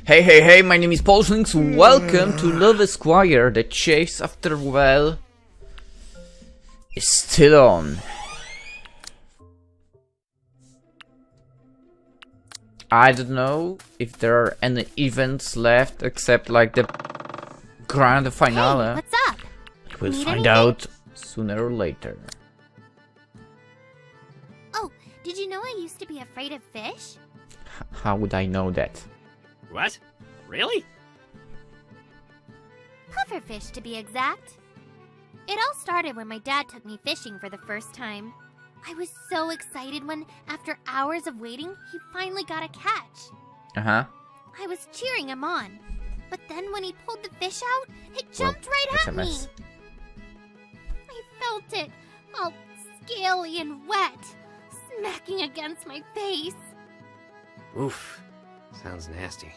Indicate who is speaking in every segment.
Speaker 1: Hey, my name is PolishLynx. Welcome to Love Esquire. The chase after well is still on. I don't know if there are any events left except like the grand finale.
Speaker 2: Hey, what's up?
Speaker 1: We'll
Speaker 2: Need
Speaker 1: find
Speaker 2: anything?
Speaker 1: out sooner or later.
Speaker 2: Oh, did you know I used to be afraid of fish?
Speaker 1: How would I know that?
Speaker 3: What? Really?
Speaker 2: Pufferfish, to be exact. It all started when my dad took me fishing for the first time. I was so excited when, after hours of waiting, he finally got a catch.
Speaker 1: Uh-huh.
Speaker 2: I was cheering him on. But then when he pulled the fish out, it jumped right
Speaker 1: that's
Speaker 2: at
Speaker 1: a
Speaker 2: me.
Speaker 1: mess.
Speaker 2: I felt it, all scaly and wet, smacking against my face.
Speaker 3: Oof. Sounds nasty.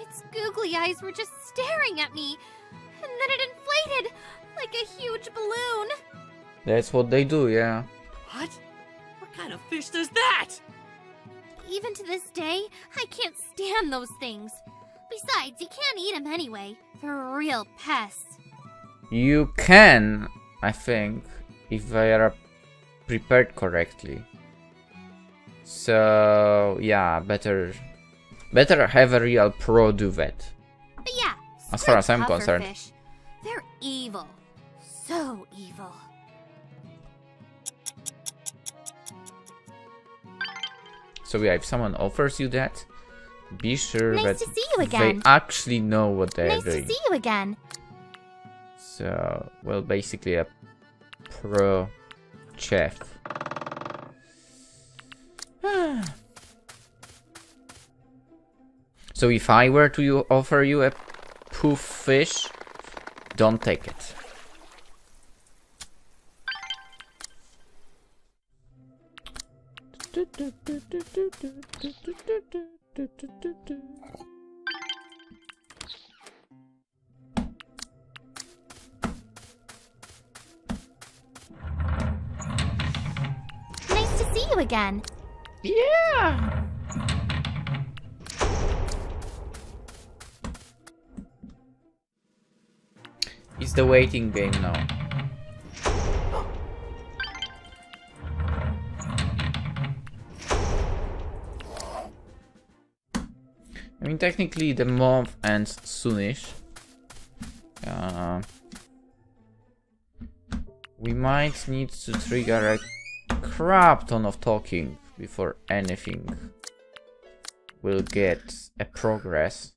Speaker 2: Its googly eyes were just staring at me, and then it inflated like a huge balloon.
Speaker 1: That's what they do, yeah.
Speaker 3: What? What kind of fish does that?
Speaker 2: Even to this day, I can't stand those things. Besides, you can't eat them anyway. They're real pests.
Speaker 1: You can, I think, if they are prepared correctly. So yeah, better have a real pro do that.
Speaker 2: But yeah,
Speaker 1: As far as I'm
Speaker 2: screw
Speaker 1: concerned.
Speaker 2: pufferfish. They're evil. So evil.
Speaker 1: So yeah, if someone offers you that, be sure
Speaker 2: Nice
Speaker 1: that
Speaker 2: to see you
Speaker 1: they
Speaker 2: again.
Speaker 1: actually know what they're
Speaker 2: Nice
Speaker 1: doing.
Speaker 2: to see you again.
Speaker 1: So, well, basically a pro chef. So if I were to offer you a poof fish, don't take it.
Speaker 2: Nice to see you again.
Speaker 1: Yeah. It's the waiting game now. I mean, technically the month ends soonish. We might need to trigger a crap ton of talking before anything will get a progress.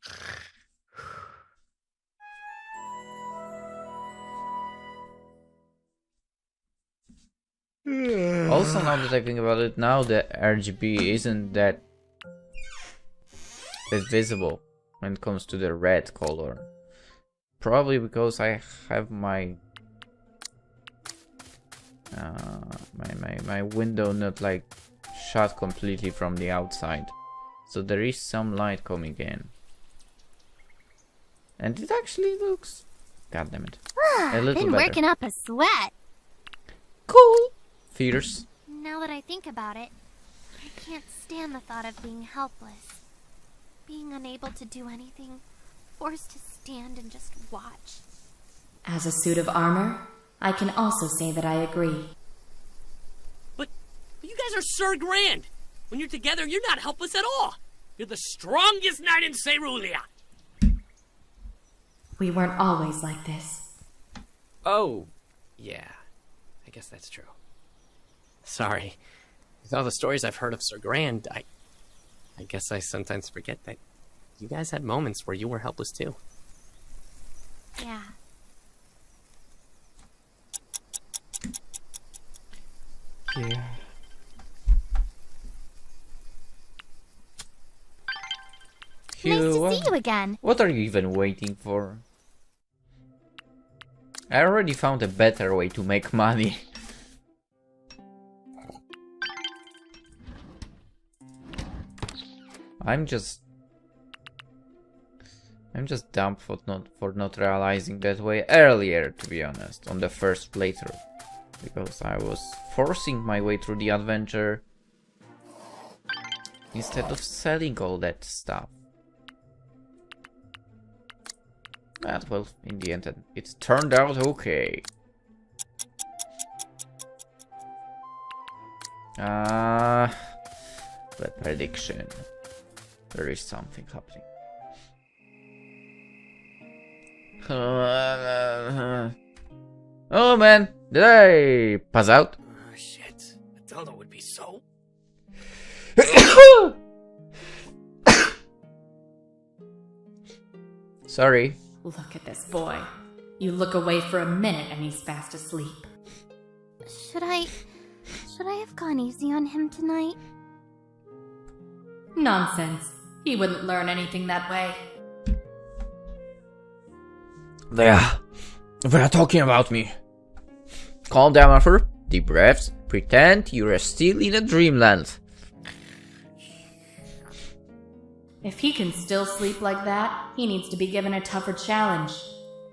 Speaker 1: Also, now that I think about it, now the RGB isn't that visible when it comes to the red color. Probably because I have my my window not like shut completely from the outside, so there is some light coming in, and it actually looks, god damn it, a little
Speaker 2: Been
Speaker 1: better.
Speaker 2: working up a sweat.
Speaker 1: Cool. Fierce.
Speaker 2: Now that I think about it, I can't stand the thought of being helpless. Being unable to do anything, forced to stand and just watch.
Speaker 4: As a suit of armor, I can also say that I agree.
Speaker 3: But you guys are Sir Grand. When you're together, you're not helpless at all. You're the strongest knight in Cerulean.
Speaker 4: We weren't always like this.
Speaker 5: Oh, yeah. I guess that's true. Sorry. With all the stories I've heard of Sir Grand, I guess I sometimes forget that you guys had moments where you were helpless too.
Speaker 2: Yeah.
Speaker 1: Yeah.
Speaker 2: Nice to see you again.
Speaker 1: What are you even waiting for? I already found a better way to make money. I'm just dumb for not realizing that way earlier, to be honest, on the first playthrough. Because I was forcing my way through the adventure instead of selling all that stuff. But, well, in the end, it turned out okay. The prediction. There is something happening. Oh man, did I pass out?
Speaker 3: Oh, shit. Matilda would be so...
Speaker 1: Sorry.
Speaker 4: Look at this boy. You look away for a minute and he's fast asleep.
Speaker 2: Should I have gone easy on him tonight?
Speaker 4: Nonsense. He wouldn't learn anything that way.
Speaker 1: They are talking about me. Calm down, Arthur. Deep breaths. Pretend you're still in a dreamland.
Speaker 4: If he can still sleep like that, he needs to be given a tougher challenge.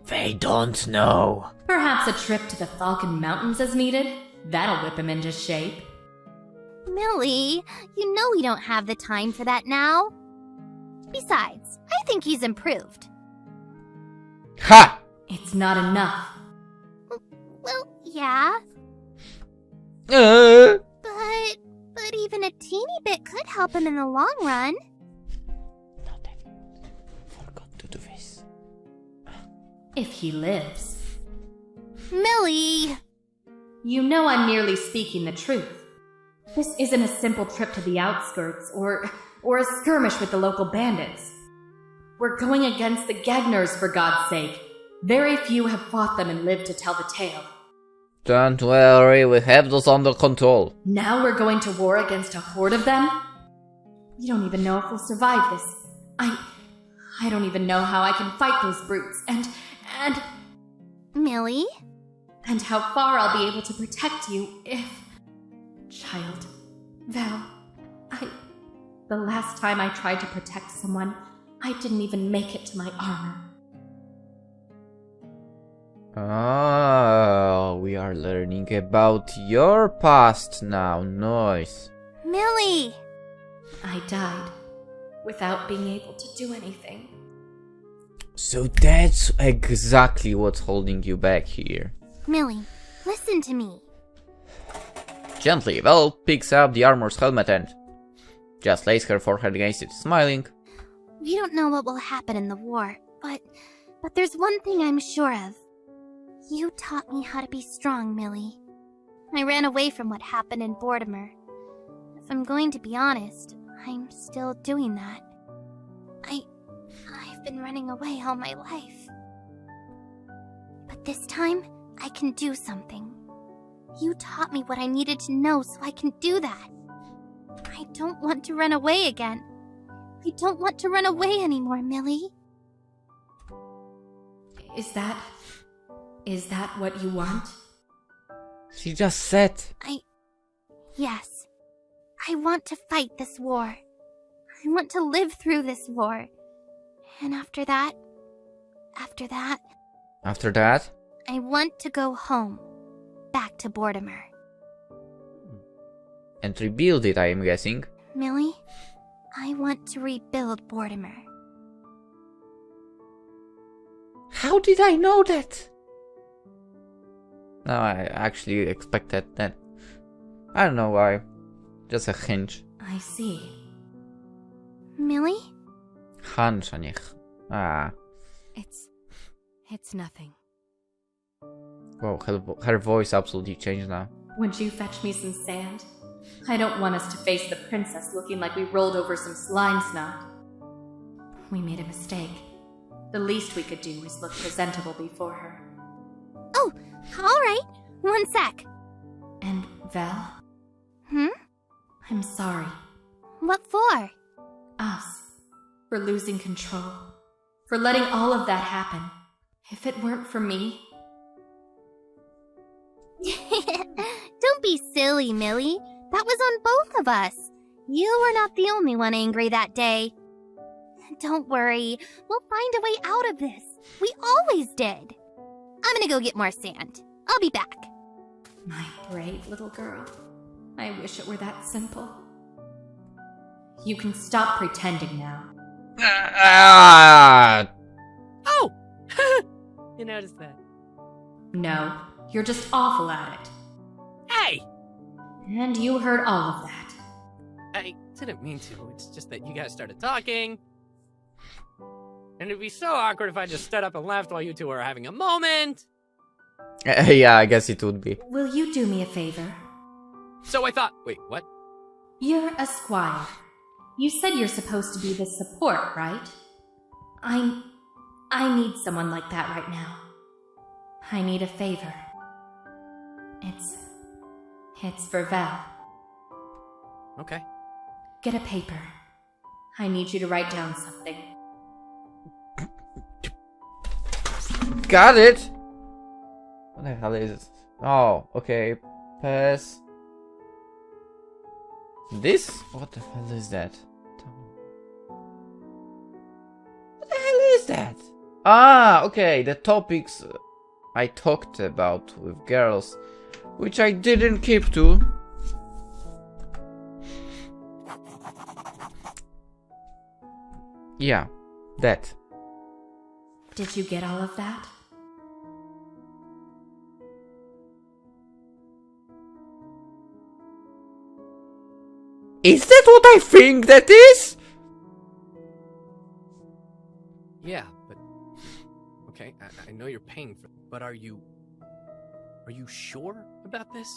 Speaker 1: They don't know.
Speaker 4: Perhaps a trip to the Falcon Mountains is needed? That'll whip him into shape.
Speaker 2: Millie, you know we don't have the time for that now. Besides, I think he's improved.
Speaker 1: Ha!
Speaker 4: It's not enough.
Speaker 2: Well, yeah,
Speaker 1: Uh.
Speaker 2: but even a teeny bit could help him in the long run.
Speaker 1: Forgot to do this.
Speaker 4: If he lives.
Speaker 2: Millie!
Speaker 4: You know I'm merely speaking the truth. This isn't a simple trip to the outskirts or a skirmish with the local bandits. We're going against the Gagners, for God's sake. Very few have fought them and lived to tell the tale.
Speaker 1: Don't worry, we have those under control.
Speaker 4: Now we're going to war against a horde of them? We don't even know if we'll survive this. I don't even know how I can fight those brutes, and
Speaker 2: Millie?
Speaker 4: and how far I'll be able to protect you if... Child, Val, the last time I tried to protect someone, I didn't even make it to my armor.
Speaker 1: Oh, we are learning about your past now. Nice.
Speaker 2: Millie!
Speaker 4: I died without being able to do anything.
Speaker 1: So that's exactly what's holding you back here.
Speaker 2: Millie, listen to me.
Speaker 1: Gently, Val picks up the armor's helmet and just lays her forehead against it, smiling.
Speaker 2: We don't know what will happen in the war, but there's one thing I'm sure of. You taught me how to be strong, Millie. I ran away from what happened in Mortimer. If I'm going to be honest, I'm still doing that. I've been running away all my life. But this time, I can do something. You taught me what I needed to know, so I can do that. I don't want to run away again. I don't want to run away anymore, Millie.
Speaker 4: Is that what you want?
Speaker 1: She just said.
Speaker 2: Yes. I want to fight this war. I want to live through this war. And after that, I want to go home. Back to Mortimer.
Speaker 1: And rebuild it, I am guessing.
Speaker 2: Millie, I want to rebuild Mortimer.
Speaker 1: How did I know that? No, I actually expected that. I don't know why. Just a hunch.
Speaker 4: I see.
Speaker 2: Millie?
Speaker 1: Hunch, a nie. Ah.
Speaker 4: It's nothing.
Speaker 1: Wow, her voice absolutely changed now.
Speaker 4: Would you fetch me some sand? I don't want us to face the princess looking like we rolled over some slime snot. We made a mistake. The least we could do is look presentable before her.
Speaker 2: Oh, alright. One sec.
Speaker 4: And Val? I'm sorry.
Speaker 2: What for?
Speaker 4: Us. For losing control. For letting all of that happen. If it weren't for me...
Speaker 2: Don't be silly, Millie. That was on both of us. You were not the only one angry that day. Don't worry. We'll find a way out of this. We always did. I'm gonna go get more sand. I'll be back.
Speaker 4: My brave little girl. I wish it were that simple. You can stop pretending now.
Speaker 3: Oh! You noticed that?
Speaker 4: No, you're just awful at it.
Speaker 3: Hey!
Speaker 4: And you heard all of that.
Speaker 5: I didn't mean to. It's just that you guys started talking. And it'd be so awkward if I just stood up and left while you two were having a moment.
Speaker 1: Yeah, I guess it would be.
Speaker 4: Will you do me a favor?
Speaker 5: So I thought, wait, what?
Speaker 4: You're a squire. You said you're supposed to be the support, right? I need someone like that right now. I need a favor. It's for Val.
Speaker 5: Okay.
Speaker 4: Get a paper. I need you to write down something.
Speaker 1: Got it! What the hell is it? Oh, okay. Pass. This? What the hell is that? What the hell is that? Ah, okay. The topics I talked about with girls, which I didn't keep to. Yeah, that.
Speaker 4: Did you get all of that?
Speaker 1: Is that what I think that is?
Speaker 5: Yeah, but... Okay, I know you're paying for... But are you sure about this?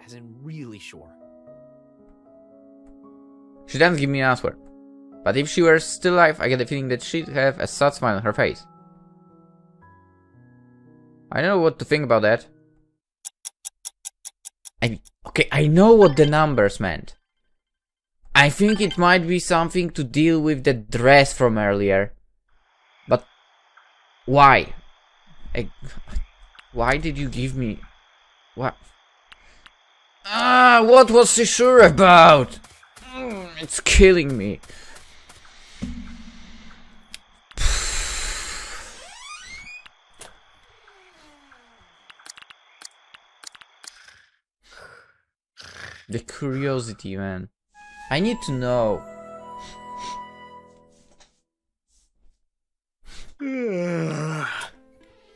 Speaker 5: As in really sure?
Speaker 1: She doesn't give me an answer. But if she were still alive, I get the feeling that she'd have a sad smile on her face. I don't know what to think about that. Okay, I know what the numbers meant. I think it might be something to deal with the dress from earlier. But why? Why did you give me... What? Ah, what was she sure about? It's killing me. The curiosity, man. I need to know.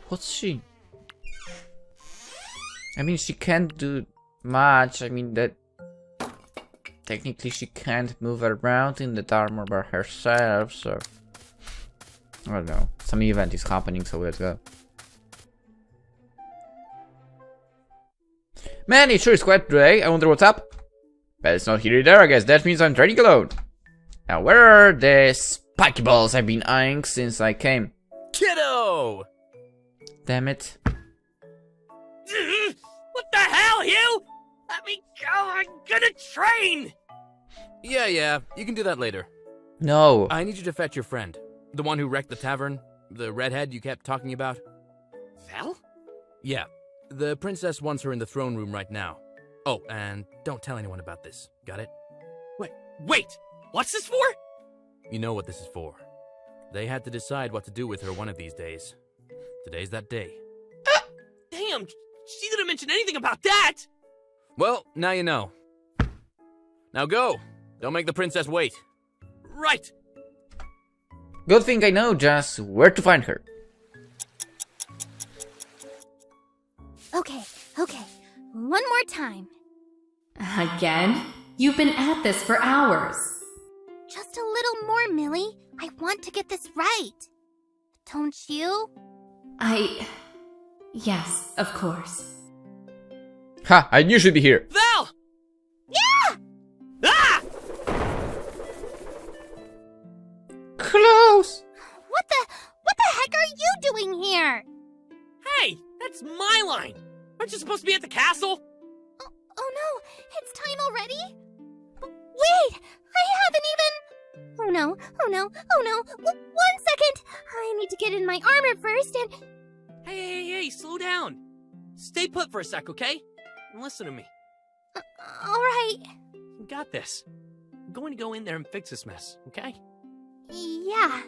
Speaker 1: What's she? I mean, she can't do much. I mean, that technically she can't move around in that armor by herself, so I don't know. Some event is happening, so let's go. Man, it sure is quite dry. I wonder what's up. But it's not here either. I guess that means I'm trading alone. Now, where are the spiky balls I've been eyeing since I came?
Speaker 5: Kiddo!
Speaker 1: Damn it.
Speaker 3: What the hell, Hugh? Let me go, I'm gonna train!
Speaker 6: Yeah, you can do that later.
Speaker 1: No.
Speaker 6: I need you to fetch your friend. The one who wrecked the tavern. The redhead you kept talking about.
Speaker 3: Val?
Speaker 6: Yeah. The princess wants her in the throne room right now. Oh, and don't tell anyone about this. Got it?
Speaker 3: Wait! What's this for?
Speaker 6: You know what this is for. They had to decide what to do with her one of these days. Today's that day.
Speaker 3: Damn, she didn't mention anything about that!
Speaker 6: Well, now you know. Now go! Don't make the princess wait.
Speaker 3: Right!
Speaker 1: Good thing I know just where to find her.
Speaker 2: Okay. One more time.
Speaker 4: Again? You've been at this for hours.
Speaker 2: Just a little more, Millie. I want to get this right. Don't you?
Speaker 4: Yes, of course.
Speaker 1: Ha! I knew she'd be here.
Speaker 3: Val!
Speaker 2: Yeah!
Speaker 3: Ah!
Speaker 1: Close!
Speaker 2: What the heck are you doing here?
Speaker 3: Hey, that's my line! Aren't you supposed to be at the castle?
Speaker 2: Oh no, it's time already? Wait, I haven't even... Oh no. One second. I need to get in my armor first and...
Speaker 3: Hey, slow down. Stay put for a sec, okay? And listen to me.
Speaker 2: Alright.
Speaker 3: You got this. I'm going to go in there and fix this mess, okay?
Speaker 2: Yeah.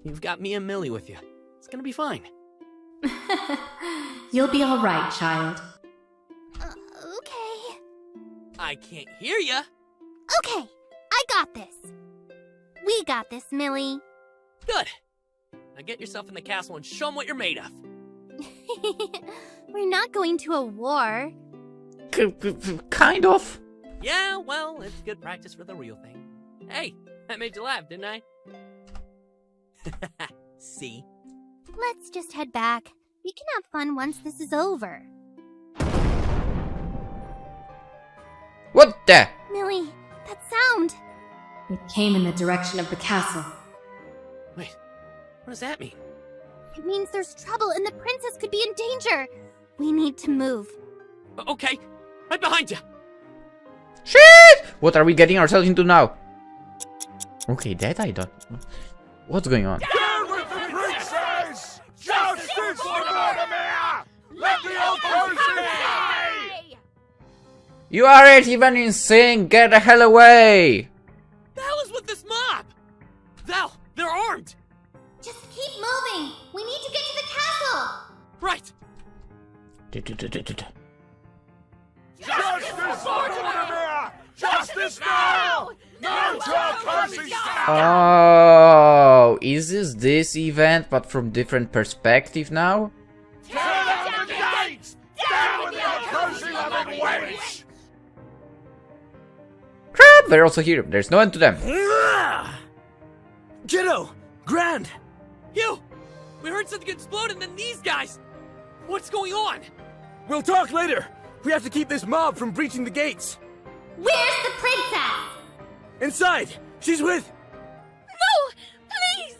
Speaker 3: You've got me and Millie with you. It's gonna be fine.
Speaker 4: You'll be all right, child.
Speaker 2: Okay.
Speaker 3: I can't hear ya.
Speaker 2: Okay, I got this. We got this, Millie.
Speaker 3: Good. Now get yourself in the castle and show them what you're made of.
Speaker 2: We're not going to a war.
Speaker 1: Kind of.
Speaker 3: Yeah, well, it's good practice for the real thing. Hey, that made you laugh, didn't I? See?
Speaker 2: Let's just head back. We can have fun once this is over.
Speaker 1: What the?
Speaker 2: Millie, that sound.
Speaker 4: It came in the direction of the castle.
Speaker 3: Wait, what does that mean?
Speaker 2: It means there's trouble and the princess could be in danger. We need to move.
Speaker 3: Okay, right behind you.
Speaker 1: Shit! What are we getting ourselves into now? Okay, that I don't. What's going on?
Speaker 7: Down with the princess! Justice for Mortimer! Let the old die!
Speaker 1: You aren't even in sync! Get the hell away!
Speaker 3: The hell is with this mob? Val, they're armed.
Speaker 2: Just keep moving. We need to get to the castle.
Speaker 3: Right.
Speaker 7: Justice for Mortimer! Justice now! No talk, mercy!
Speaker 1: Oh, is this event but from different perspective now?
Speaker 7: Tear down the gates! Down with the cursing loving wench!
Speaker 1: Crap! They're also here. There's no end to them.
Speaker 5: Kiddo! Grand!
Speaker 3: You! We heard something explode and then these guys! What's going on?
Speaker 6: We'll talk later. We have to keep this mob from breaching the gates.
Speaker 2: Where's the princess?
Speaker 6: Inside! She's with...
Speaker 2: No! Please!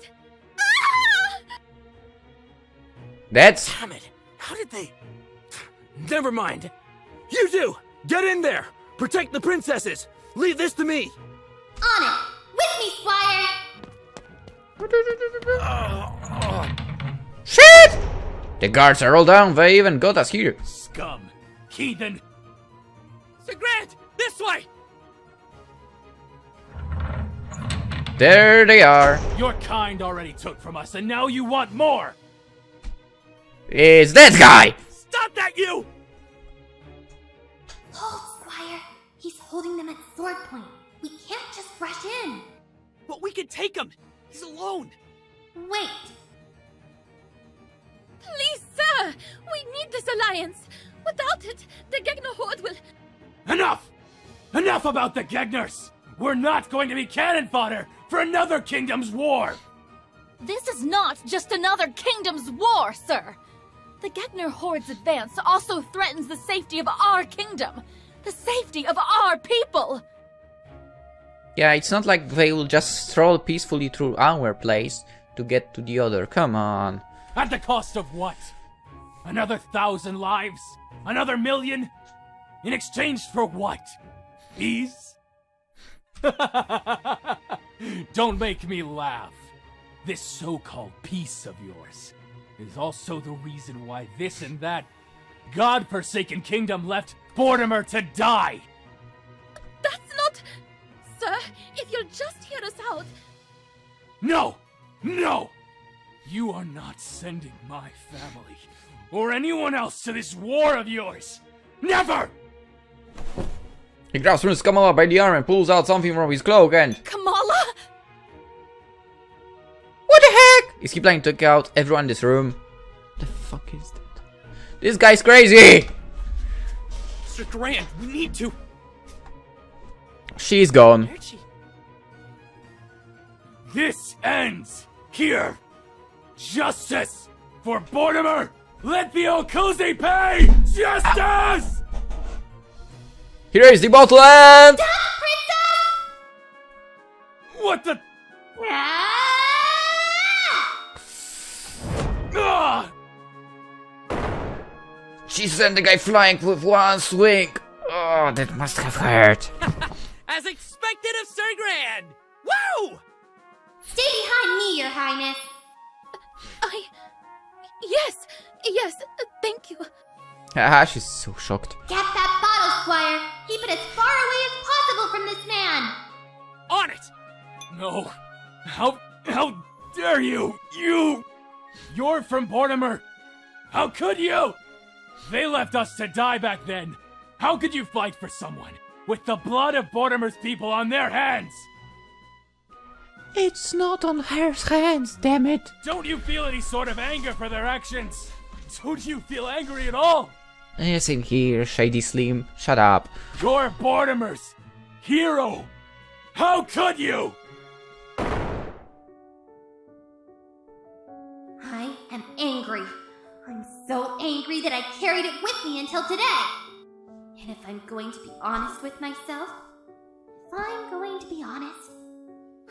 Speaker 2: Ah!
Speaker 1: That's...
Speaker 6: Damn it! How did they... Never mind. You two! Get in there! Protect the princesses! Leave this to me!
Speaker 2: On it! With me, squire!
Speaker 1: Shit! The guards are all down. They even got us here.
Speaker 7: Scum! Heathen!
Speaker 3: Sir Grant! This way!
Speaker 1: There they are.
Speaker 7: Your kind already took from us, and now you want more!
Speaker 1: It's that guy!
Speaker 3: Stop that, you!
Speaker 2: Hold, squire. He's holding them at sword point. We can't just rush in.
Speaker 3: But we can take him! He's alone!
Speaker 2: Wait.
Speaker 8: Please, sir! We need this alliance! Without it, the Gegner horde will...
Speaker 7: Enough! Enough about the Gegners! We're not going to be cannon fodder for another kingdom's war!
Speaker 8: This is not just another kingdom's war, sir! The Gegner horde's advance also threatens the safety of our kingdom! The safety of our people!
Speaker 1: Yeah, it's not like they will just stroll peacefully through our place to get to the other. Come on.
Speaker 7: At the cost of what? Another 1,000 lives? Another 1,000,000? In exchange for what? Peace? Don't make me laugh. This so-called peace of yours is also the reason why this and that God-forsaken kingdom left Mortimer to die.
Speaker 8: That's not... Sir, if you'll just hear us out...
Speaker 7: No! No! You are not sending my family or anyone else to this war of yours! Never!
Speaker 1: He grabs Prince Kamala by the arm and pulls out something from his cloak and...
Speaker 8: Kamala?
Speaker 1: What the heck? Is he planning to take out everyone in this room? The fuck is that? This guy's crazy!
Speaker 3: Sir Grant, we need to...
Speaker 1: She's gone.
Speaker 3: Where'd she...
Speaker 7: This ends here! Justice for Mortimer! Let the Okuzi pay! Justice!
Speaker 1: He raised the bottle and...
Speaker 7: What the... Ah!
Speaker 1: She sent the guy flying with one swing. Oh, that must have hurt.
Speaker 3: As expected of Sir Grant! Woo!
Speaker 2: Stay behind me, your highness.
Speaker 8: Yes, thank you.
Speaker 1: Haha, she's so shocked.
Speaker 2: Get that bottle, squire. Keep it as far away as possible from this man.
Speaker 3: On it!
Speaker 7: No. How dare you? You're from Mortimer. How could you? They left us to die back then. How could you fight for someone with the blood of Mortimer's people on their hands?
Speaker 1: It's not on her hands, damn it.
Speaker 7: Don't you feel any sort of anger for their actions? Don't you feel angry at all?
Speaker 1: Yes, in here, Shady Slim. Shut up.
Speaker 7: You're Mortimer's hero! How could you?
Speaker 2: I am angry. I'm so angry that I carried it with me until today. And if I'm going to be honest with myself,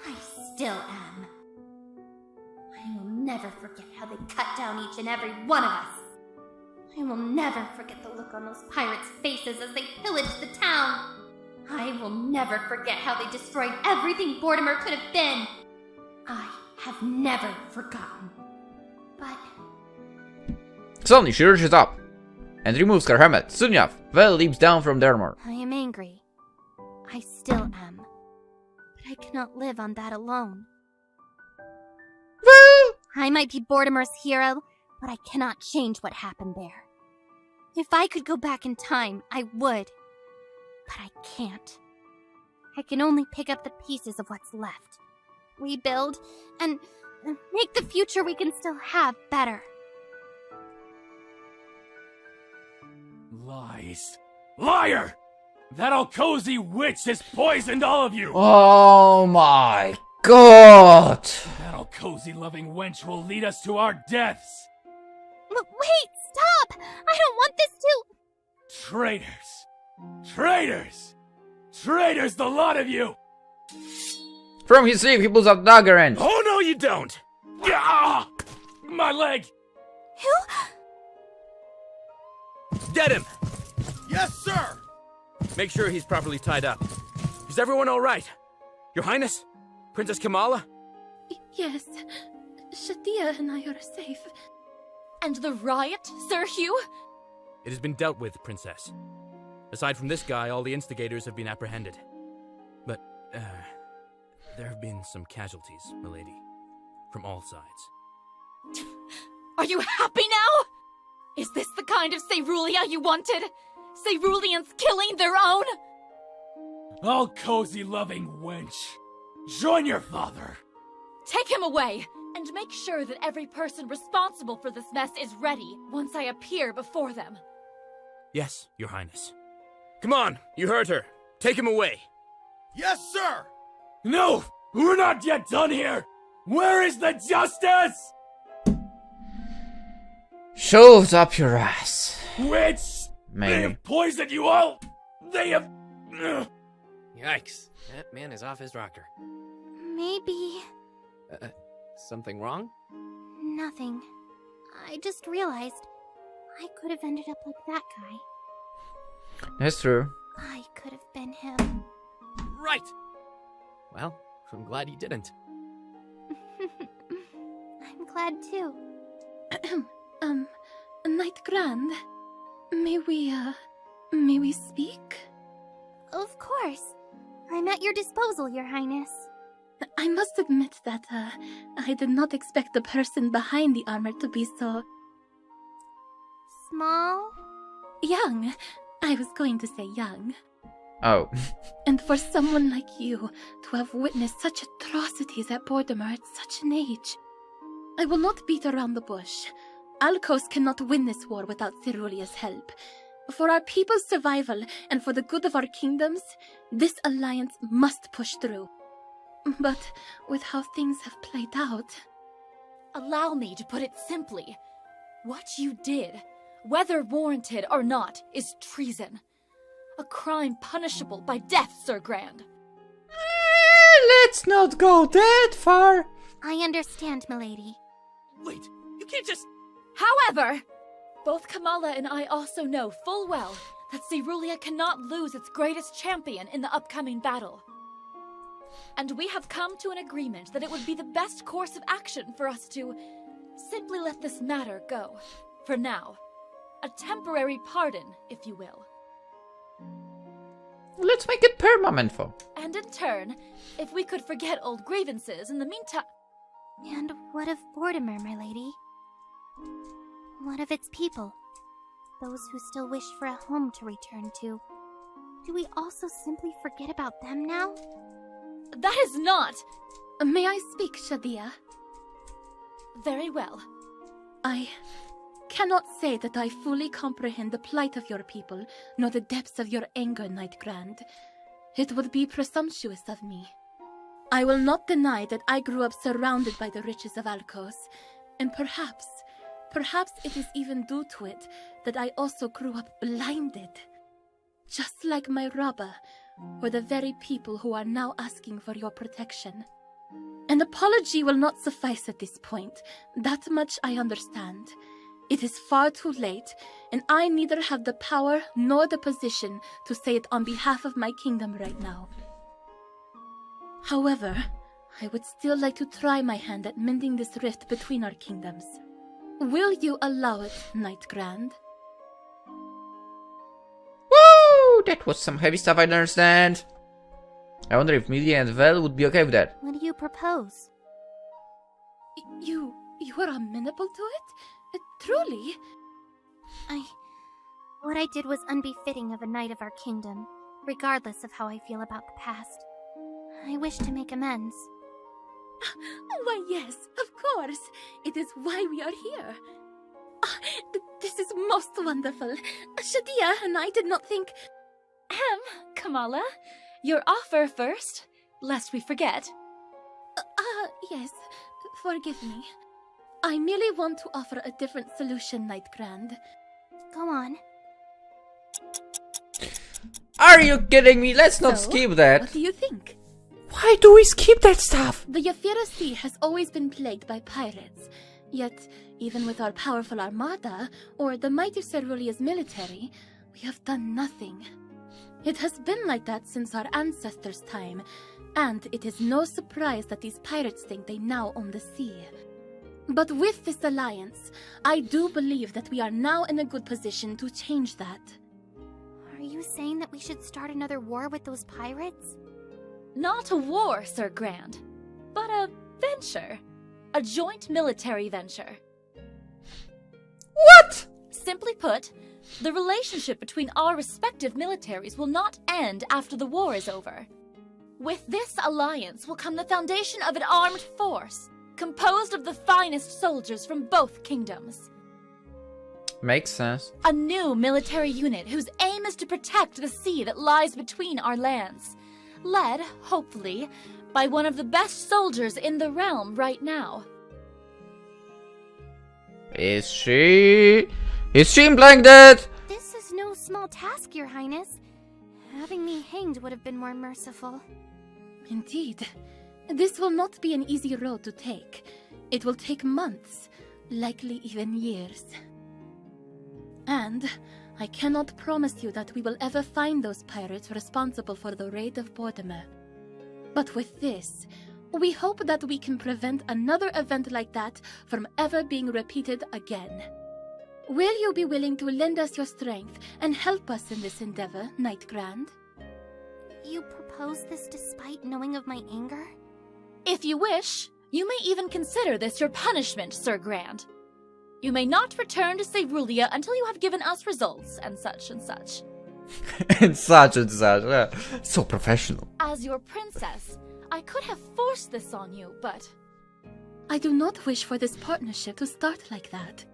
Speaker 2: I still am. I will never forget how they cut down each and every one of us. I will never forget the look on those pirates' faces as they pillaged the town. I will never forget how they destroyed everything Mortimer could have been. I have never forgotten. But
Speaker 1: Suddenly, she reaches up and removes her helmet. Soon enough, Vel leaps down from the armor.
Speaker 2: I am angry. I still am. But I cannot live on that alone. I might be Mortimer's hero, but I cannot change what happened there. If I could go back in time, I would. But I can't. I can only pick up the pieces of what's left, rebuild, and make the future we can still have better.
Speaker 7: Lies. Liar! That Alcozy witch has poisoned all of you!
Speaker 1: Oh my god!
Speaker 7: That Alcozy loving wench will lead us to our deaths!
Speaker 2: Wait, stop! I don't want this to...
Speaker 7: Traitors! Traitors! Traitors, the lot of you!
Speaker 1: From his sleeve, he pulls out dagger and...
Speaker 6: Oh, no, you don't!
Speaker 7: Ah! My leg!
Speaker 2: Who?
Speaker 6: Get him! Yes, sir! Make sure he's properly tied up. Is everyone all right? Your Highness? Princess Kamala?
Speaker 8: Yes. Shatia and I are safe. And the riot, Sir Hugh?
Speaker 6: It has been dealt with, Princess. Aside from this guy, all the instigators have been apprehended. But, there have been some casualties, milady. From all sides.
Speaker 8: Are you happy now? Is this the kind of Cerulia you wanted? Ceruleans killing their own?
Speaker 7: Alcozy loving wench. Join your father.
Speaker 8: Take him away, and make sure that every person responsible for this mess is ready once I appear before them.
Speaker 6: Yes, Your Highness. Come on, you heard her. Take him away.
Speaker 9: Yes, sir!
Speaker 7: No! We're not yet done here! Where is the justice?
Speaker 1: shoves up your ass.
Speaker 7: Witch! They
Speaker 1: Maybe.
Speaker 7: have poisoned you all! They have...
Speaker 5: Yikes. That man is off his rocker.
Speaker 2: Maybe...
Speaker 5: Something wrong?
Speaker 2: nothing. I just realized I could have ended up like that guy.
Speaker 1: That's true.
Speaker 2: I could have been him.
Speaker 5: Right! Well, I'm glad you didn't.
Speaker 2: I'm glad too.
Speaker 8: Knight Grand, may we speak?
Speaker 2: Of course. I'm at your disposal, Your Highness.
Speaker 8: I must admit that, I did not expect the person behind the armor to be so...
Speaker 2: Small?
Speaker 8: young. I was going to say young.
Speaker 1: Oh.
Speaker 8: And for someone like you to have witnessed such atrocities at Mortimer at such an age. I will not beat around the bush. Alcos cannot win this war without Cerulea's help. For our people's survival and for the good of our kingdoms, this alliance must push through. But with how things have played out...
Speaker 4: Allow me to put it simply. What you did, whether warranted or not, is treason. A crime punishable by death, Sir Grand.
Speaker 1: Let's not go that far.
Speaker 2: I understand, milady.
Speaker 3: Wait, you can't just...
Speaker 4: However, both Kamala and I also know full well that Cerulia cannot lose its greatest champion in the upcoming battle. And we have come to an agreement that it would be the best course of action for us to simply let this matter go. For now. A temporary pardon, if you will.
Speaker 1: Let's make it permanentful.
Speaker 4: And in turn, if we could forget old grievances in the meantime...
Speaker 2: And what of Mortimer, my lady? What of its people? Those who still wish for a home to return to. Do we also simply forget about them now?
Speaker 4: That is not...
Speaker 8: May I speak, Shadia? Very well. I cannot say that I fully comprehend the plight of your people, nor the depths of your anger, Knight Grand. It would be presumptuous of me. I will not deny that I grew up surrounded by the riches of Alcos, and perhaps it is even due to it that I also grew up blinded. Just like my robber, or the very people who are now asking for your protection. An apology will not suffice at this point. That much I understand. It is far too late, and I neither have the power nor the position to say it on behalf of my kingdom right now. However, I would still like to try my hand at mending this rift between our kingdoms. Will you allow it, Knight Grand?
Speaker 1: Woo! That was some heavy stuff I don't understand. I wonder if Millie and Vel would be okay with that.
Speaker 2: What do you propose?
Speaker 8: You are amenable to it? Truly?
Speaker 2: What I did was unbefitting of a knight of our kingdom, regardless of how I feel about the past. I wish to make amends.
Speaker 8: Why, yes, of course. It is why we are here. This is most wonderful. Shadia and I did not think...
Speaker 4: Kamala, your offer first, lest we forget.
Speaker 8: Yes, forgive me. I merely want to offer a different solution, Knight Grand.
Speaker 2: Go on.
Speaker 1: Are you kidding me? Let's not skip that.
Speaker 8: What do you think?
Speaker 1: Why do we skip that stuff?
Speaker 8: The Yafira Sea has always been plagued by pirates. Yet, even with our powerful armada, or the might of Cerulea's military, we have done nothing. It has been like that since our ancestors' time, and it is no surprise that these pirates think they now own the sea. But with this alliance, I do believe that we are now in a good position to change that.
Speaker 2: Are you saying that we should start another war with those pirates?
Speaker 4: Not a war, Sir Grand, but a venture. A joint military venture.
Speaker 1: What?
Speaker 4: Simply put, the relationship between our respective militaries will not end after the war is over. With this alliance will come the foundation of an armed force, composed of the finest soldiers from both kingdoms.
Speaker 1: Makes sense.
Speaker 4: A new military unit whose aim is to protect the sea that lies between our lands. Led, hopefully, by one of the best soldiers in the realm right now.
Speaker 1: Is she implying that?
Speaker 2: This is no small task, Your Highness. Having me hanged would have been more merciful.
Speaker 8: Indeed. This will not be an easy road to take. It will take months, likely even years. And I cannot promise you that we will ever find those pirates responsible for the raid of Mortimer. But with this, we hope that we can prevent another event like that from ever being repeated again. Will you be willing to lend us your strength and help us in this endeavor, Knight Grand?
Speaker 2: You propose this despite knowing of my anger?
Speaker 4: If you wish, you may even consider this your punishment, Sir Grand. You may not return to Cerulia until you have given us results, and such and such.
Speaker 1: And such and such. So professional.
Speaker 4: As your princess, I could have forced this on you, but...
Speaker 8: I do not wish for this partnership to start like that.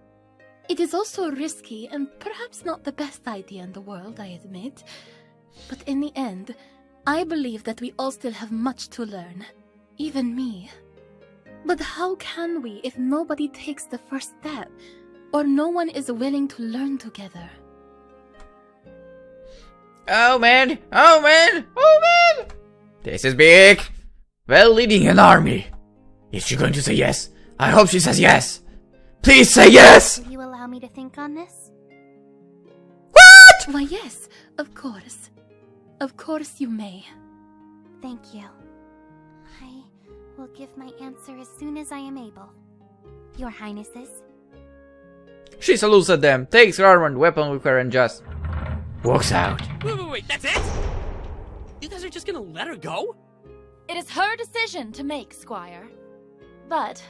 Speaker 8: It is also risky and perhaps not the best idea in the world, I admit. But in the end, I believe that we all still have much to learn. Even me. But how can we if nobody takes the first step? Or no one is willing to learn together?
Speaker 1: Oh man! Oh man! Oh man! This is big! Well, leading an army. Is she going to say yes? I hope she says yes! Please say yes!
Speaker 2: Will you allow me to think on this?
Speaker 1: What?
Speaker 8: Why yes, of course. Of course you may.
Speaker 2: Thank you. I will give my answer as soon as I am able. Your Highnesses.
Speaker 1: She salutes at them, takes her armored weapon with her and just walks out.
Speaker 3: Wait, that's it? You guys are just gonna let her go?
Speaker 4: It is her decision to make, Squire. But,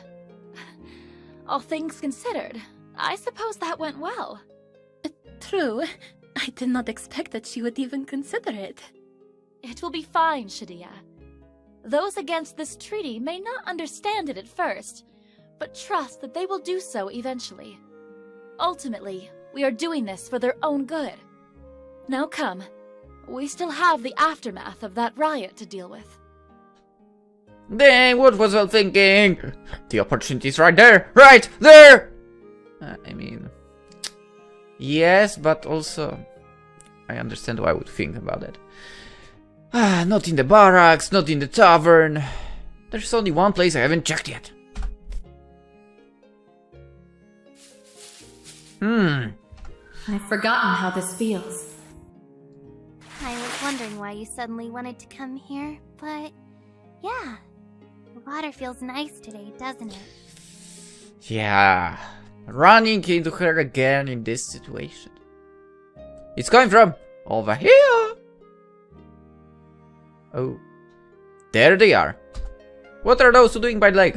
Speaker 4: all things considered, I suppose that went well.
Speaker 8: True. I did not expect that she would even consider it.
Speaker 4: It will be fine, Shadia.
Speaker 10: Those against this treaty may not understand it at first, but trust that they will do so eventually. Ultimately, we are doing this for their own good. Now come, we still have the aftermath of that riot to deal with.
Speaker 1: Dang, what was I thinking? The opportunity's right there! Right there! I mean... Yes, but also... I understand why I would think about it. Not in the barracks, not in the tavern. There's only one place I haven't checked yet.
Speaker 4: I've forgotten how this feels.
Speaker 2: I was wondering why you suddenly wanted to come here, but yeah. The water feels nice today, doesn't it?
Speaker 1: Yeah. Running into her again in this situation. It's coming from over here. Oh. There they are. What are those two doing by the lake?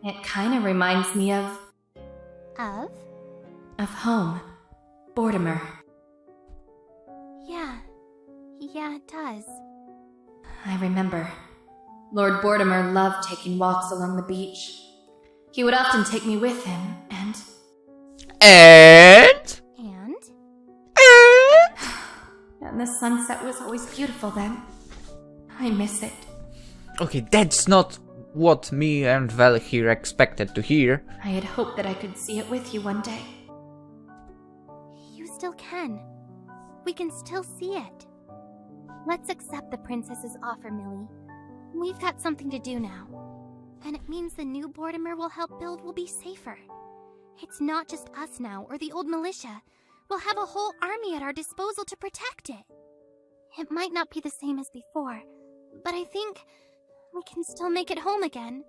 Speaker 4: It kind of reminds me of home. Mortimer.
Speaker 2: Yeah, it does.
Speaker 4: I remember. Lord Mortimer loved taking walks along the beach. He would often take me with him, and...
Speaker 2: And?
Speaker 4: And the sunset was always beautiful then. I miss it.
Speaker 1: Okay, that's not what me and Val here expected to hear.
Speaker 4: I had hoped that I could see it with you one day.
Speaker 2: You still can. We can still see it. Let's accept the princess's offer, Millie. We've got something to do now. And it means the new Mortimer we'll help build will be safer. It's not just us now, or the old militia. We'll have a whole army at our disposal to protect it. It might not be the same as before, but I think we can still make it home again.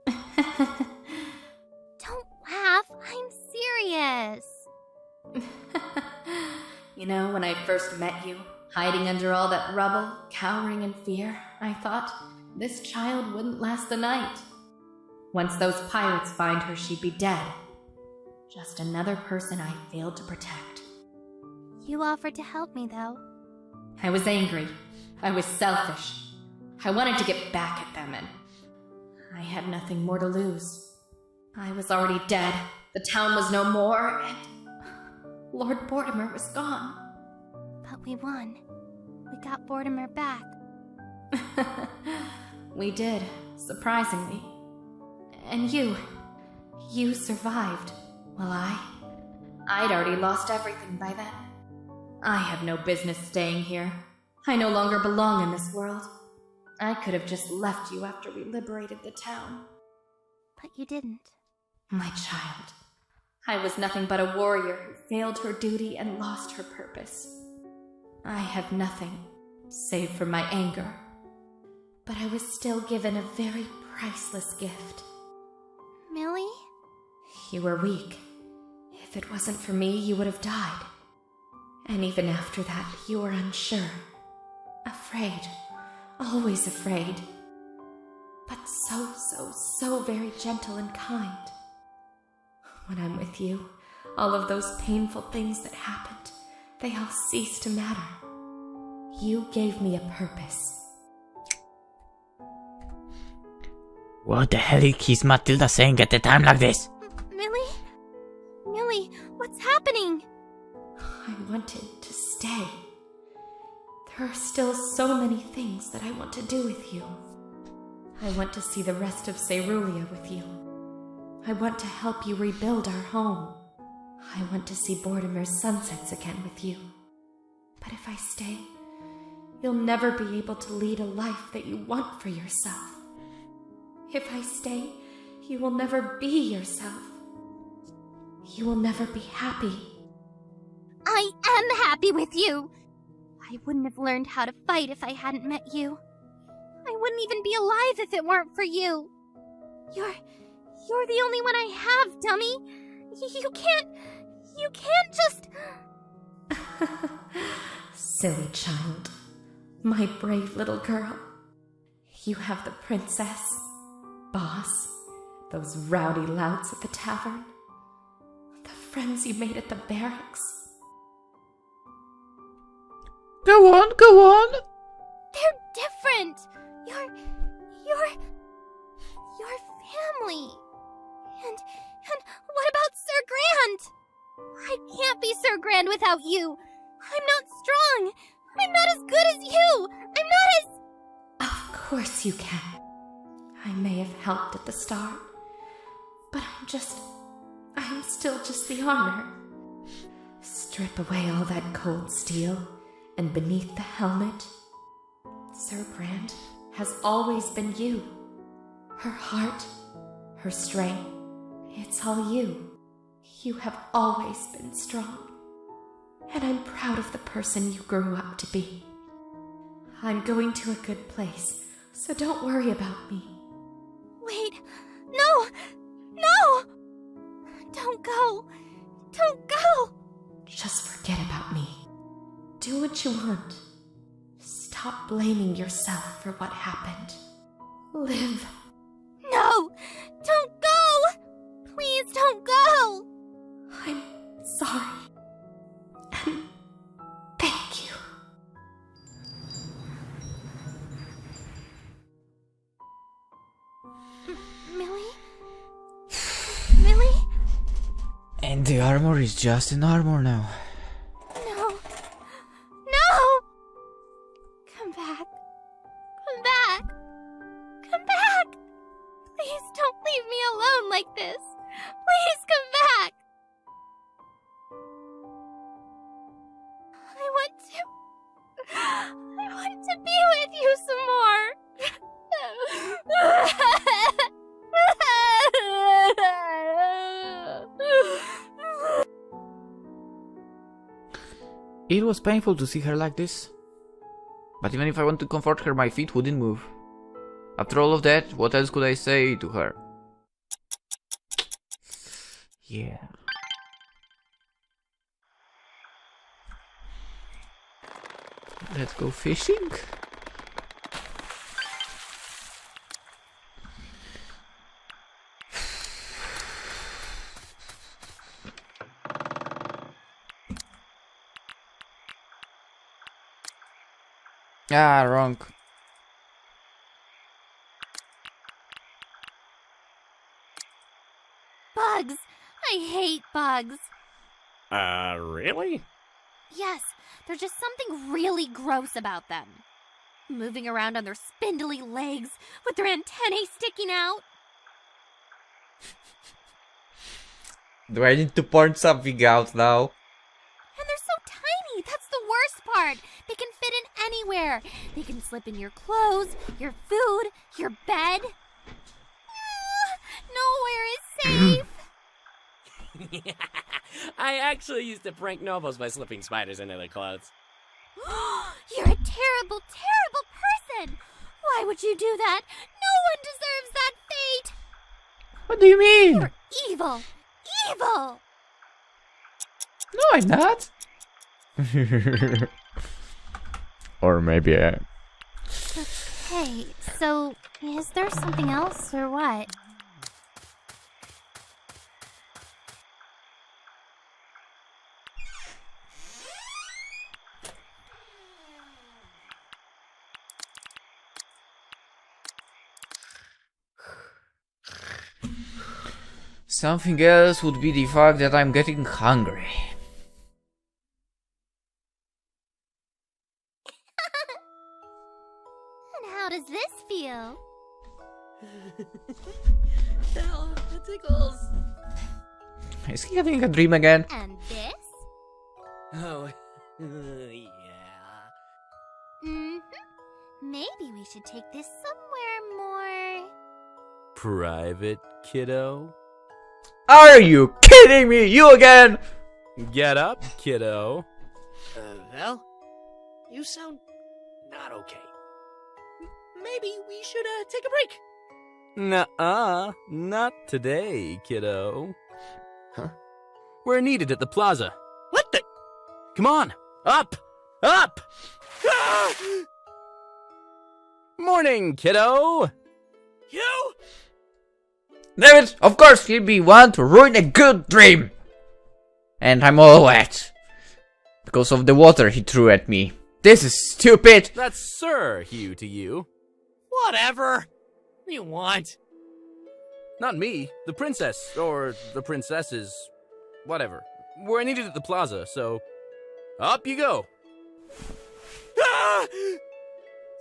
Speaker 2: Don't laugh, I'm serious.
Speaker 4: You know, when I first met you, hiding under all that rubble, cowering in fear, I thought, this child wouldn't last the night. Once those pirates find her, she'd be dead. Just another person I failed to protect.
Speaker 2: You offered to help me, though.
Speaker 4: I was angry. I was selfish. I wanted to get back at them, and I had nothing more to lose. I was already dead. The town was no more, and Lord Mortimer was gone.
Speaker 2: But we won. We got Mortimer back.
Speaker 4: We did, surprisingly. And you survived. Well, I'd already lost everything by then. I have no business staying here. I no longer belong in this world. I could have just left you after we liberated the town.
Speaker 2: But you didn't.
Speaker 4: My child. I was nothing but a warrior who failed her duty and lost her purpose. I have nothing, save for my anger. But I was still given a very priceless gift.
Speaker 2: Millie?
Speaker 4: You were weak. If it wasn't for me, you would have died. And even after that, you were unsure. Afraid. Always afraid. But so very gentle and kind. When I'm with you, all of those painful things that happened, they all cease to matter. You gave me a purpose.
Speaker 1: What the hell is Matilda saying at a time like this?
Speaker 2: Millie? Millie, what's happening?
Speaker 4: I wanted to stay. There are still so many things that I want to do with you. I want to see the rest of Cerulia with you. I want to help you rebuild our home. I want to see Mortimer's sunsets again with you. But if I stay, you'll never be able to lead a life that you want for yourself. If I stay, you will never be yourself. You will never be happy.
Speaker 2: I am happy with you! I wouldn't have learned how to fight if I hadn't met you. I wouldn't even be alive if it weren't for you. You're the only one I have, dummy. You can't just...
Speaker 4: Silly child. My brave little girl. You have the princess, boss, those rowdy louts at the tavern, the friends you made at the barracks.
Speaker 1: Go on, go on!
Speaker 2: They're different! Your family. And what about Sir Grand? I can't be Sir Grand without you. I'm not strong. I'm not as good as you. I'm not as...
Speaker 4: Of course you can. I may have helped at the start, but I'm still just the armor. Strip away all that cold steel, and beneath the helmet, Sir Brand has always been you. Her heart, her strength, it's all you. You have always been strong, and I'm proud of the person you grew up to be. I'm going to a good place, so don't worry about me.
Speaker 2: Wait, no! No! Don't go! Don't go!
Speaker 4: Just forget about me. Do what you want. Stop blaming yourself for what happened. Live.
Speaker 2: No! Don't go! Please don't go!
Speaker 4: I'm sorry. And thank you.
Speaker 2: Millie? Millie?
Speaker 1: And the armor is just an armor now.
Speaker 2: No. No! Come back. Come back. Come back! Please don't leave me alone like this. Please come back! I want to be with you some more.
Speaker 1: It was painful to see her like this. But even if I want to comfort her, my feet wouldn't move. After all of that, what else could I say to her? Yeah. Let's go fishing. Ah, wrong.
Speaker 2: Bugs! I hate bugs.
Speaker 5: Really?
Speaker 2: Yes, there's just something really gross about them. Moving around on their spindly legs with their antennae sticking out.
Speaker 1: Do I need to point something out now?
Speaker 2: And they're so tiny, that's the worst part. They can fit in anywhere. They can slip in your clothes, your food, your bed. Nowhere is safe.
Speaker 5: I actually used to prank Novos by slipping spiders into their clothes.
Speaker 2: You're a terrible, terrible person. Why would you do that? No one deserves that fate.
Speaker 1: What do you mean?
Speaker 2: You're evil. Evil.
Speaker 1: No, I'm not. Or maybe I...
Speaker 2: Hey, so is there something else or what?
Speaker 1: Something else would be the fact that I'm getting hungry.
Speaker 2: And how does this feel?
Speaker 3: Ow, it tickles.
Speaker 1: Is he having a dream again?
Speaker 2: And this?
Speaker 3: Oh, yeah.
Speaker 2: Maybe we should take this somewhere more...
Speaker 6: Private, kiddo?
Speaker 1: Are you kidding me? You again?
Speaker 6: Get up, kiddo.
Speaker 3: Val? You sound not okay. Maybe we should take a break.
Speaker 6: Nuh-uh, not today, kiddo.
Speaker 3: Huh?
Speaker 6: We're needed at the plaza.
Speaker 3: What the?
Speaker 6: Come on, up! Up!
Speaker 3: Ah!
Speaker 6: Morning, kiddo!
Speaker 3: You?
Speaker 1: Damn it! Of course he'd be one to ruin a good dream! And I'm all wet. Because of the water he threw at me. This is stupid!
Speaker 6: That's Sir Hugh to you.
Speaker 3: Whatever. What do you want?
Speaker 6: Not me, the princess, or the princesses, whatever. We're needed at the plaza, so up you go.
Speaker 3: Ah!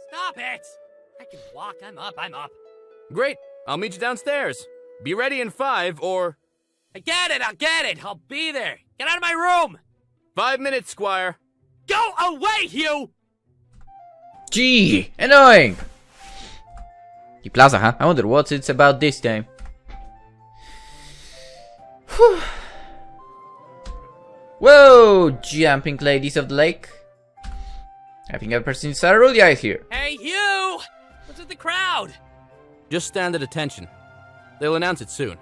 Speaker 3: Stop it! I can walk. I'm up.
Speaker 6: Great, I'll meet you downstairs. Be ready in 5 or...
Speaker 3: I'll get it. I'll be there. Get out of my room.
Speaker 6: 5 minutes, Squire.
Speaker 3: Go away, Hugh!
Speaker 1: Gee, annoying! The plaza, huh? I wonder what it's about this time. Whew. Whoa, jumping ladies of the lake. I think I've seen Sarulia is here.
Speaker 3: Hey, Hugh! What's with the crowd?
Speaker 6: Just stand at attention. They'll announce it soon.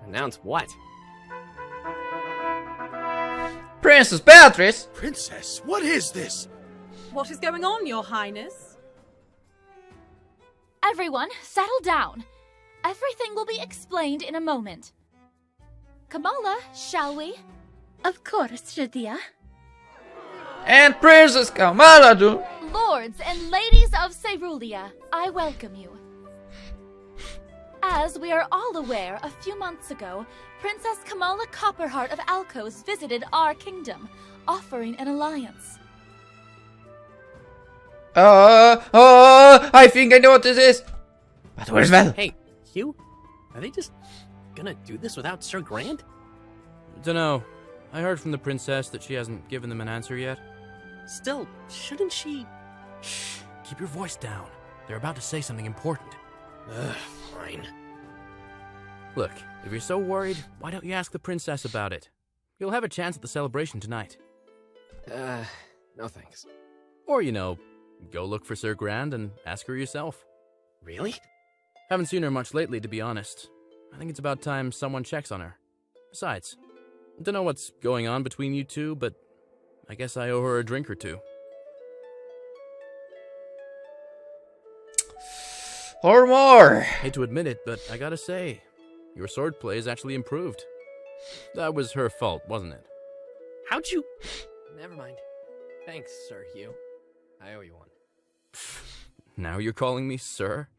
Speaker 5: Announce what?
Speaker 1: Princess Beatrice!
Speaker 9: Princess, what is this?
Speaker 11: What is going on, Your Highness?
Speaker 10: Everyone, settle down. Everything will be explained in a moment. Kamala, shall we?
Speaker 8: Of course, Shadia.
Speaker 1: And Princess Kamala too!
Speaker 10: Lords and ladies of Cerulia, I welcome you. As we are all aware, a few months ago, Princess Kamala Copperheart of Alkos visited our kingdom, offering an alliance.
Speaker 1: I think I know what this is. But where's Val?
Speaker 5: Hey, Hugh? Are they just gonna do this without Sir Grant?
Speaker 6: Dunno. I heard from the princess that she hasn't given them an answer yet.
Speaker 5: Still, shouldn't she...
Speaker 6: Shh, keep your voice down. They're about to say something important.
Speaker 5: Ugh, fine.
Speaker 6: Look, if you're so worried, why don't you ask the princess about it? You'll have a chance at the celebration tonight.
Speaker 5: No thanks.
Speaker 6: Or, you know, go look for Sir Grand and ask her yourself.
Speaker 5: Really?
Speaker 6: Haven't seen her much lately, to be honest. I think it's about time someone checks on her. Besides, don't know what's going on between you two, but I guess I owe her a drink or two.
Speaker 1: Or more!
Speaker 6: Hate to admit it, but I gotta say, your swordplay is actually improved. That was her fault, wasn't it?
Speaker 5: How'd you... Never mind. Thanks, Sir Hugh. I owe you one.
Speaker 6: Now you're calling me sir?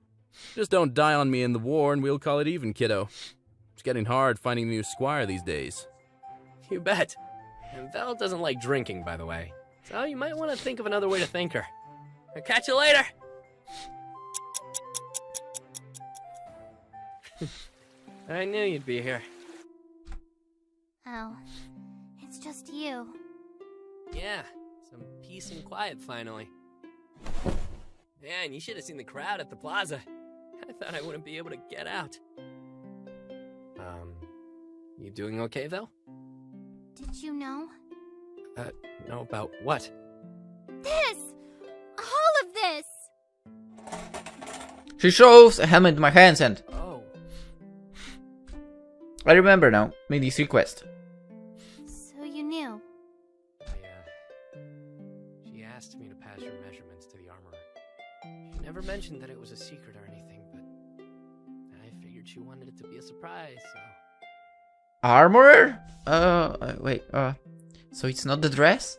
Speaker 6: Just don't die on me in the war and we'll call it even, kiddo. It's getting hard finding a new squire these days.
Speaker 5: You bet. And Val doesn't like drinking, by the way. So you might want to think of another way to thank her. I'll catch you later! I knew you'd be here.
Speaker 2: Oh, it's just you.
Speaker 5: Yeah, some peace and quiet finally. Man, you should have seen the crowd at the plaza. I thought I wouldn't be able to get out. You doing okay, Val?
Speaker 2: Did you know?
Speaker 5: Know about what?
Speaker 2: This! All of this!
Speaker 1: She shows a helmet in my hands and...
Speaker 5: Oh.
Speaker 1: I remember now, made this request.
Speaker 2: So you knew.
Speaker 5: She asked me to pass your measurements to the armorer. She never mentioned that it was a secret or anything, but I figured she wanted it to be a surprise, so...
Speaker 1: Armorer? Wait, so it's not the dress?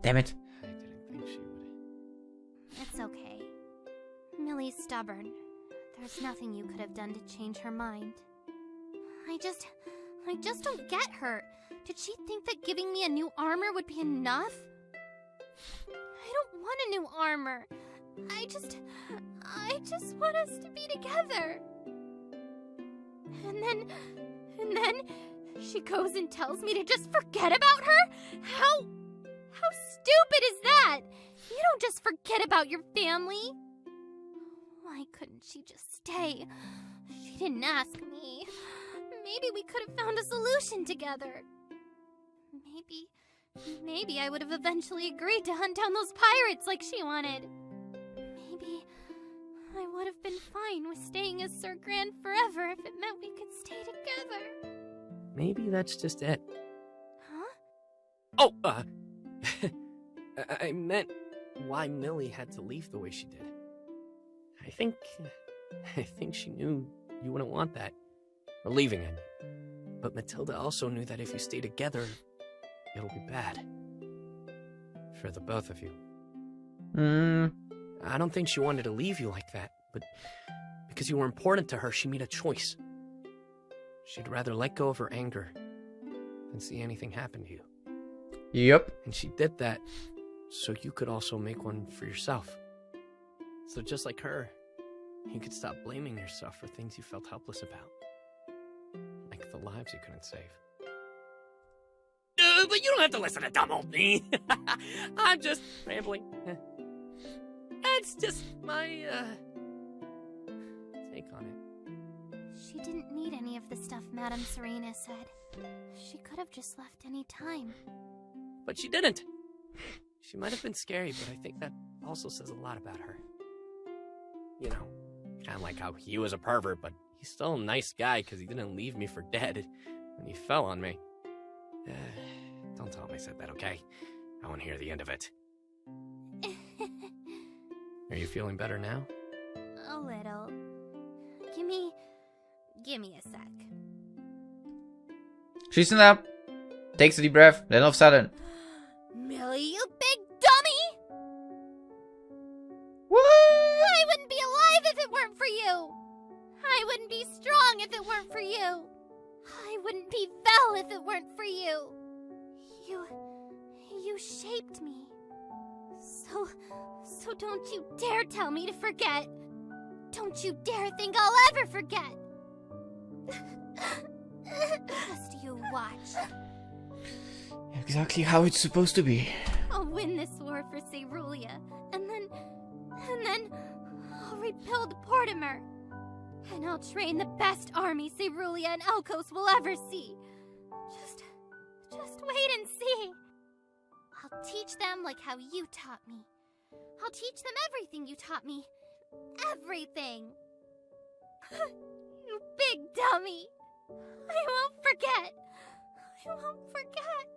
Speaker 1: Damn it.
Speaker 5: I didn't think she would.
Speaker 2: It's okay. Millie's stubborn. There's nothing you could have done to change her mind. I just don't get her. Did she think that giving me a new armor would be enough? I don't want a new armor. I just want us to be together. And then she goes and tells me to just forget about her? How stupid is that? You don't just forget about your family. Why couldn't she just stay? She didn't ask me. Maybe we could have found a solution together. Maybe I would have eventually agreed to hunt down those pirates like she wanted. Maybe I would have been fine with staying as Sir Grand forever if it meant we could stay together.
Speaker 5: Maybe that's just it.
Speaker 2: Huh?
Speaker 5: Oh, I meant why Millie had to leave the way she did. I think she knew you wouldn't want that. Or leaving, I mean. But Matilda also knew that if you stay together, it'll be bad. For the both of you. I don't think she wanted to leave you like that, but because you were important to her, she made a choice. She'd rather let go of her anger than see anything happen to you.
Speaker 1: Yep.
Speaker 5: And she did that so you could also make one for yourself. So just like her, you could stop blaming yourself for things you felt helpless about. Like the lives you couldn't save.
Speaker 3: But you don't have to listen to dumb old me. I'm just rambling. That's just my,
Speaker 5: take on it.
Speaker 2: She didn't need any of the stuff Madame Serena said. She could have just left any time.
Speaker 5: But she didn't. She might have been scary, but I think that also says a lot about her. You know, kind of like how he was a pervert, but he's still a nice guy because he didn't leave me for dead when he fell on me. Don't tell him I said that, okay? I want to hear the end of it. Are you feeling better now?
Speaker 2: A little. Give me a sec.
Speaker 1: She stands up, takes a deep breath, then all of a sudden,
Speaker 2: Millie, you big dummy!
Speaker 1: what?
Speaker 2: I wouldn't be alive if it weren't for you! I wouldn't be strong if it weren't for you! I wouldn't be Vel if it weren't for you! You shaped me. So don't you dare tell me to forget! Don't you dare think I'll ever forget! Just you watch.
Speaker 1: Exactly how it's supposed to be.
Speaker 2: I'll win this war for Cerulia, and then I'll rebuild Portimer. And I'll train the best army Cerulia and Elkos will ever see. Just wait and see. I'll teach them like how you taught me. I'll teach them everything you taught me. Everything. You big dummy. I won't forget. I won't forget.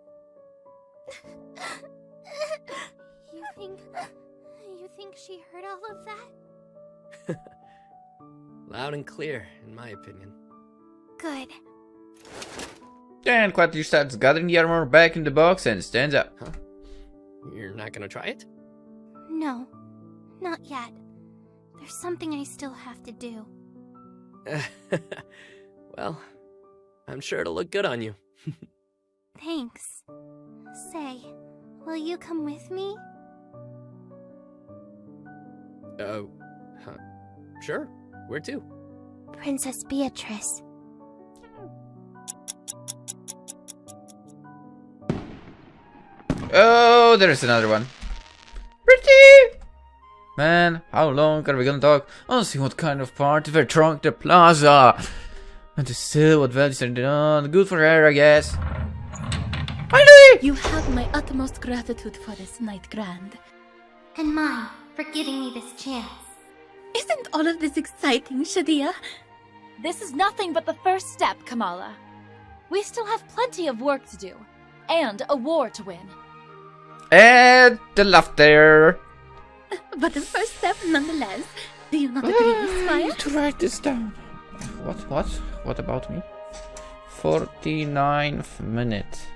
Speaker 2: You think she heard all of that?
Speaker 5: Loud and clear, in my opinion.
Speaker 2: Good.
Speaker 1: Then quietly starts gathering the armor back in the box and stands up.
Speaker 5: Huh? You're not gonna try it?
Speaker 2: No, not yet. There's something I still have to do.
Speaker 5: Well, I'm sure it'll look good on you.
Speaker 2: Thanks. Say, will you come with me?
Speaker 5: Sure. Where to?
Speaker 2: Princess Beatrice.
Speaker 1: Oh, there's another one. Pretty! Man, how long are we gonna talk? I'll see what kind of party we're throwing the plaza. And to still what values are done. Good for her, I guess. Finally!
Speaker 8: You have my utmost gratitude for this night, Grand.
Speaker 2: And mine, for giving me this chance.
Speaker 8: Isn't all of this exciting, Shadia?
Speaker 10: This is nothing but the first step, Kamala. We still have plenty of work to do, and a war to win.
Speaker 1: And the laughter.
Speaker 8: But the first step nonetheless. Do you not agree, Squire?
Speaker 1: I need to write this down. What about me? 49th minute.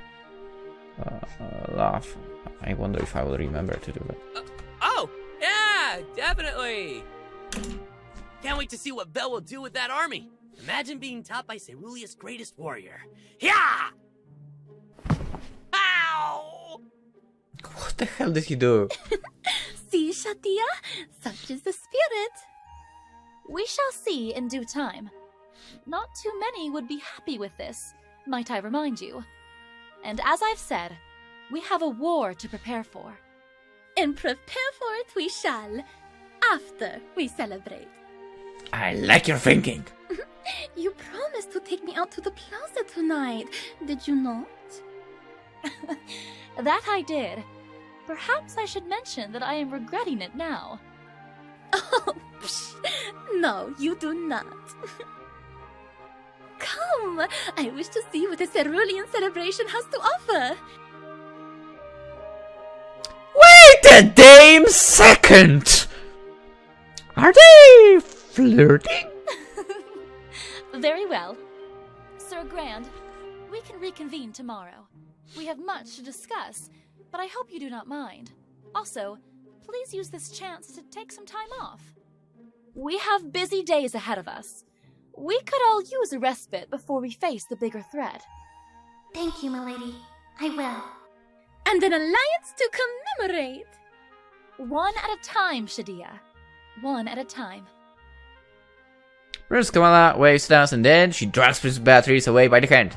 Speaker 1: Laugh. I wonder if I will remember to do that.
Speaker 3: oh, yeah, definitely. Can't wait to see what Vel will do with that army. Imagine being taught by Cerulea's greatest warrior. Yeah! Ow!
Speaker 1: What the hell did he do?
Speaker 8: See, Shadia? Such is the spirit.
Speaker 10: We shall see in due time. Not too many would be happy with this, might I remind you. And as I've said, we have a war to prepare for.
Speaker 8: And prepare for it we shall, after we celebrate.
Speaker 1: I like your thinking.
Speaker 8: You promised to take me out to the plaza tonight, did you not?
Speaker 10: That I did. Perhaps I should mention that I am regretting it now.
Speaker 8: Oh, psh, no, you do not. Come, I wish to see what the Cerulean celebration has to offer.
Speaker 1: Wait a damn second! Are they flirting?
Speaker 10: Very well. Sir Grand, we can reconvene tomorrow. We have much to discuss, but I hope you do not mind. Also, please use this chance to take some time off. We have busy days ahead of us. We could all use a respite before we face the bigger threat.
Speaker 2: Thank you, milady. I will.
Speaker 8: And an alliance to commemorate.
Speaker 10: One at a time, Shadia. One at a time.
Speaker 1: First, Kamala waves down and then she transfers batteries away by the hand.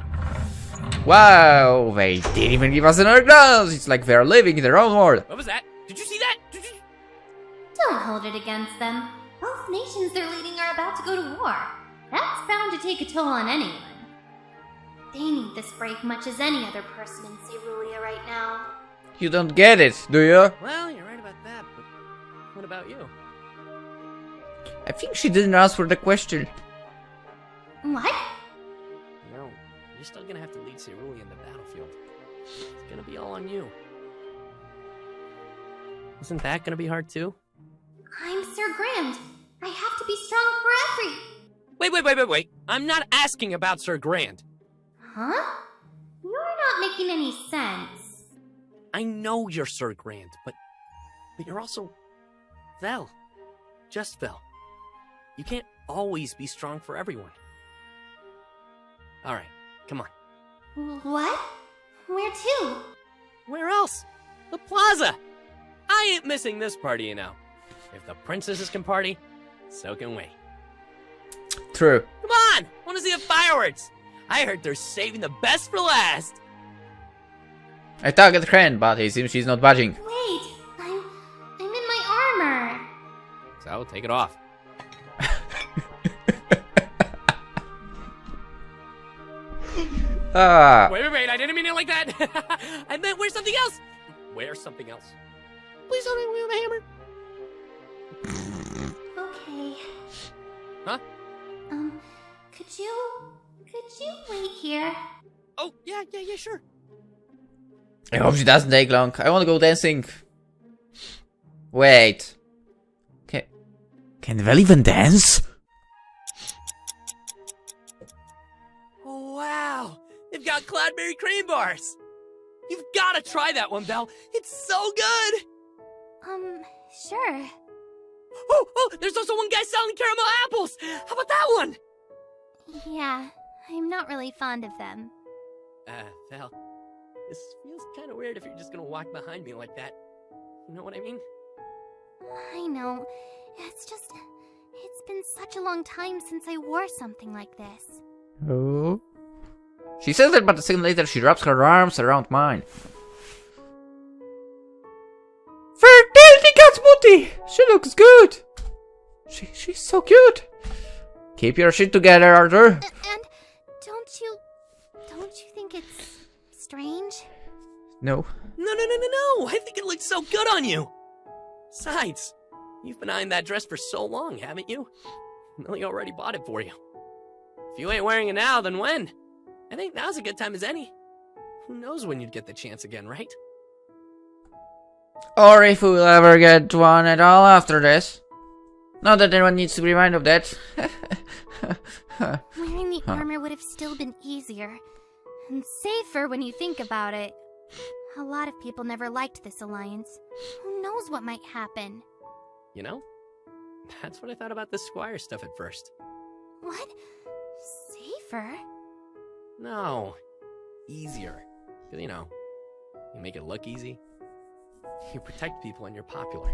Speaker 1: Wow, they didn't even give us another glance. It's like they're living in their own world.
Speaker 3: What was that? Did you see that?
Speaker 2: Don't hold it against them. Both nations they're leading are about to go to war. That's bound to take a toll on anyone. They need this break much as any other person in Cerulean right now.
Speaker 1: You don't get it, do you?
Speaker 3: Well, you're right about that, but what about you?
Speaker 1: I think she didn't answer the question.
Speaker 2: What?
Speaker 3: No, you're still gonna have to lead Cerulean in the battlefield. It's gonna be all on you. Isn't that gonna be hard too?
Speaker 2: I'm Sir Grand. I have to be strong for every...
Speaker 3: Wait. I'm not asking about Sir Grand.
Speaker 2: Huh? You're not making any sense.
Speaker 3: I know you're Sir Grand, but you're also Vel. Just Vel. You can't always be strong for everyone. Alright, come on.
Speaker 2: What? Where to?
Speaker 3: Where else? The plaza! I ain't missing this party, you know. If the princesses can party, so can we.
Speaker 1: True.
Speaker 3: Come on! Wanna see the fireworks? I heard they're saving the best for last.
Speaker 1: I target Kren, but it seems she's not budging.
Speaker 2: Wait, I'm in my armor.
Speaker 3: So, take it off. Wait, I didn't mean it like that. I meant wear something else. Wear something else. Please don't hit me with a hammer.
Speaker 2: Okay.
Speaker 3: Huh?
Speaker 2: Could you wait here?
Speaker 3: Oh, yeah, sure.
Speaker 1: I hope she doesn't take long. I want to go dancing. Wait. Can Vel even dance?
Speaker 3: Oh, wow. They've got cloudberry cream bars. You've got to try that one, Belle. It's so good.
Speaker 2: Sure.
Speaker 3: Oh, there's also one guy selling caramel apples. How about that one?
Speaker 2: Yeah, I'm not really fond of them.
Speaker 3: Val, this feels kind of weird if you're just gonna walk behind me like that. You know what I mean?
Speaker 2: I know. It's been such a long time since I wore something like this.
Speaker 1: Oh. She says that, but a second later she wraps her arms around mine. Fertility God's booty! She looks good! She's so cute! Keep your shit together, Arthur!
Speaker 2: And don't you think it's strange?
Speaker 1: No.
Speaker 3: No. I think it looks so good on you. Besides, you've been eyeing that dress for so long, haven't you? Millie already bought it for you. If you ain't wearing it now, then when? I think now's a good time as any. Who knows when you'd get the chance again, right?
Speaker 1: Or if we'll ever get one at all after this. Not that anyone needs to be reminded of that.
Speaker 2: Wearing the armor would have still been easier. And safer when you think about it. A lot of people never liked this alliance. Who knows what might happen?
Speaker 3: You know, that's what I thought about the squire stuff at first.
Speaker 2: What? Safer?
Speaker 3: No. Easier. 'Cause, you know, you make it look easy. You protect people and you're popular.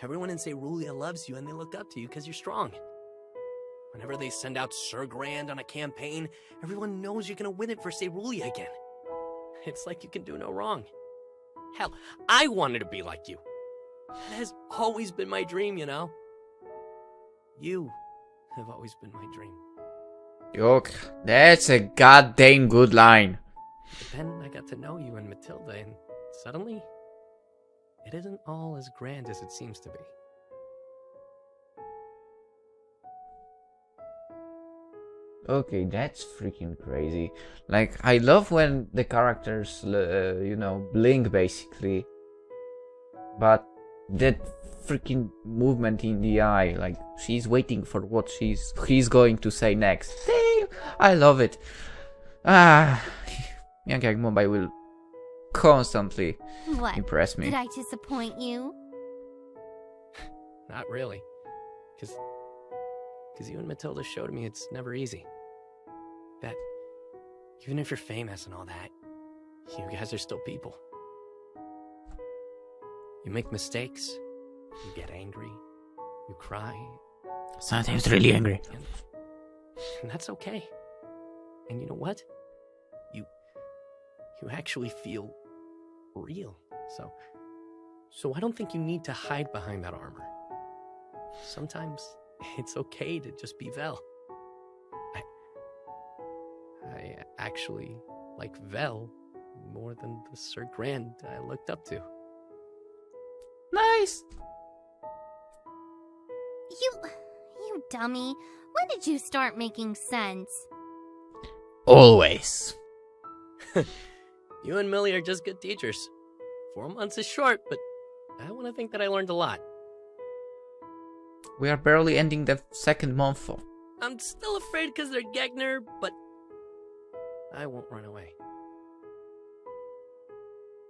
Speaker 3: Everyone in Cerulean loves you and they look up to you because you're strong. Whenever they send out Sir Grand on a campaign, everyone knows you're gonna win it for Cerulean again. It's like you can do no wrong. Hell, I wanted to be like you. That has always been my dream, you know? You have always been my dream.
Speaker 1: Yuck, that's a goddamn good line.
Speaker 3: But then I got to know you and Matilda, and suddenly, it isn't all as grand as it seems to be.
Speaker 1: Okay, that's freaking crazy. Like, I love when the characters, you know, blink basically. But that freaking movement in the eye, like, she's waiting for what he's going to say next. Damn, I love it. Yangyang Mumbai will constantly
Speaker 2: What?
Speaker 1: impress me.
Speaker 2: Did I disappoint you?
Speaker 3: not really. Because you and Matilda showed me it's never easy. That even if you're famous and all that, you guys are still people. You make mistakes, you get angry, you cry.
Speaker 1: Sometimes really angry.
Speaker 3: And that's okay. And you know what? You actually feel real. So I don't think you need to hide behind that armor. Sometimes it's okay to just be Vel. I actually like Vel more than the Sir Grand I looked up to.
Speaker 1: Nice.
Speaker 2: You dummy. When did you start making sense?
Speaker 1: Always.
Speaker 3: You and Millie are just good teachers. 4 months is short, but I want to think that I learned a lot.
Speaker 1: We are barely ending the second month.
Speaker 3: I'm still afraid because they're Gegner, but I won't run away.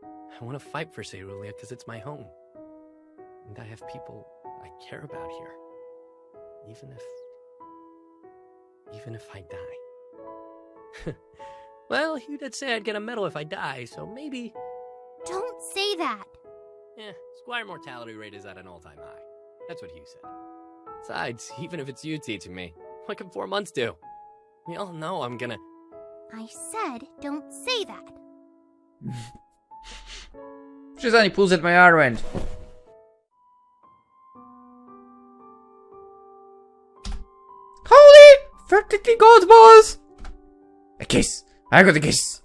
Speaker 3: I want to fight for Cerulia because it's my home. And I have people I care about here. Even if I die. Well, you did say I'd get a medal if I die, so maybe...
Speaker 2: Don't say that.
Speaker 3: Squire mortality rate is at an all-time high. That's what Hugh said. Besides, even if it's you teaching me, what can 4 months do? We all know I'm gonna...
Speaker 2: I said don't say that.
Speaker 1: Przestań pulls at my arm end. Holy! Fertility God, boss! A kiss. I got a kiss.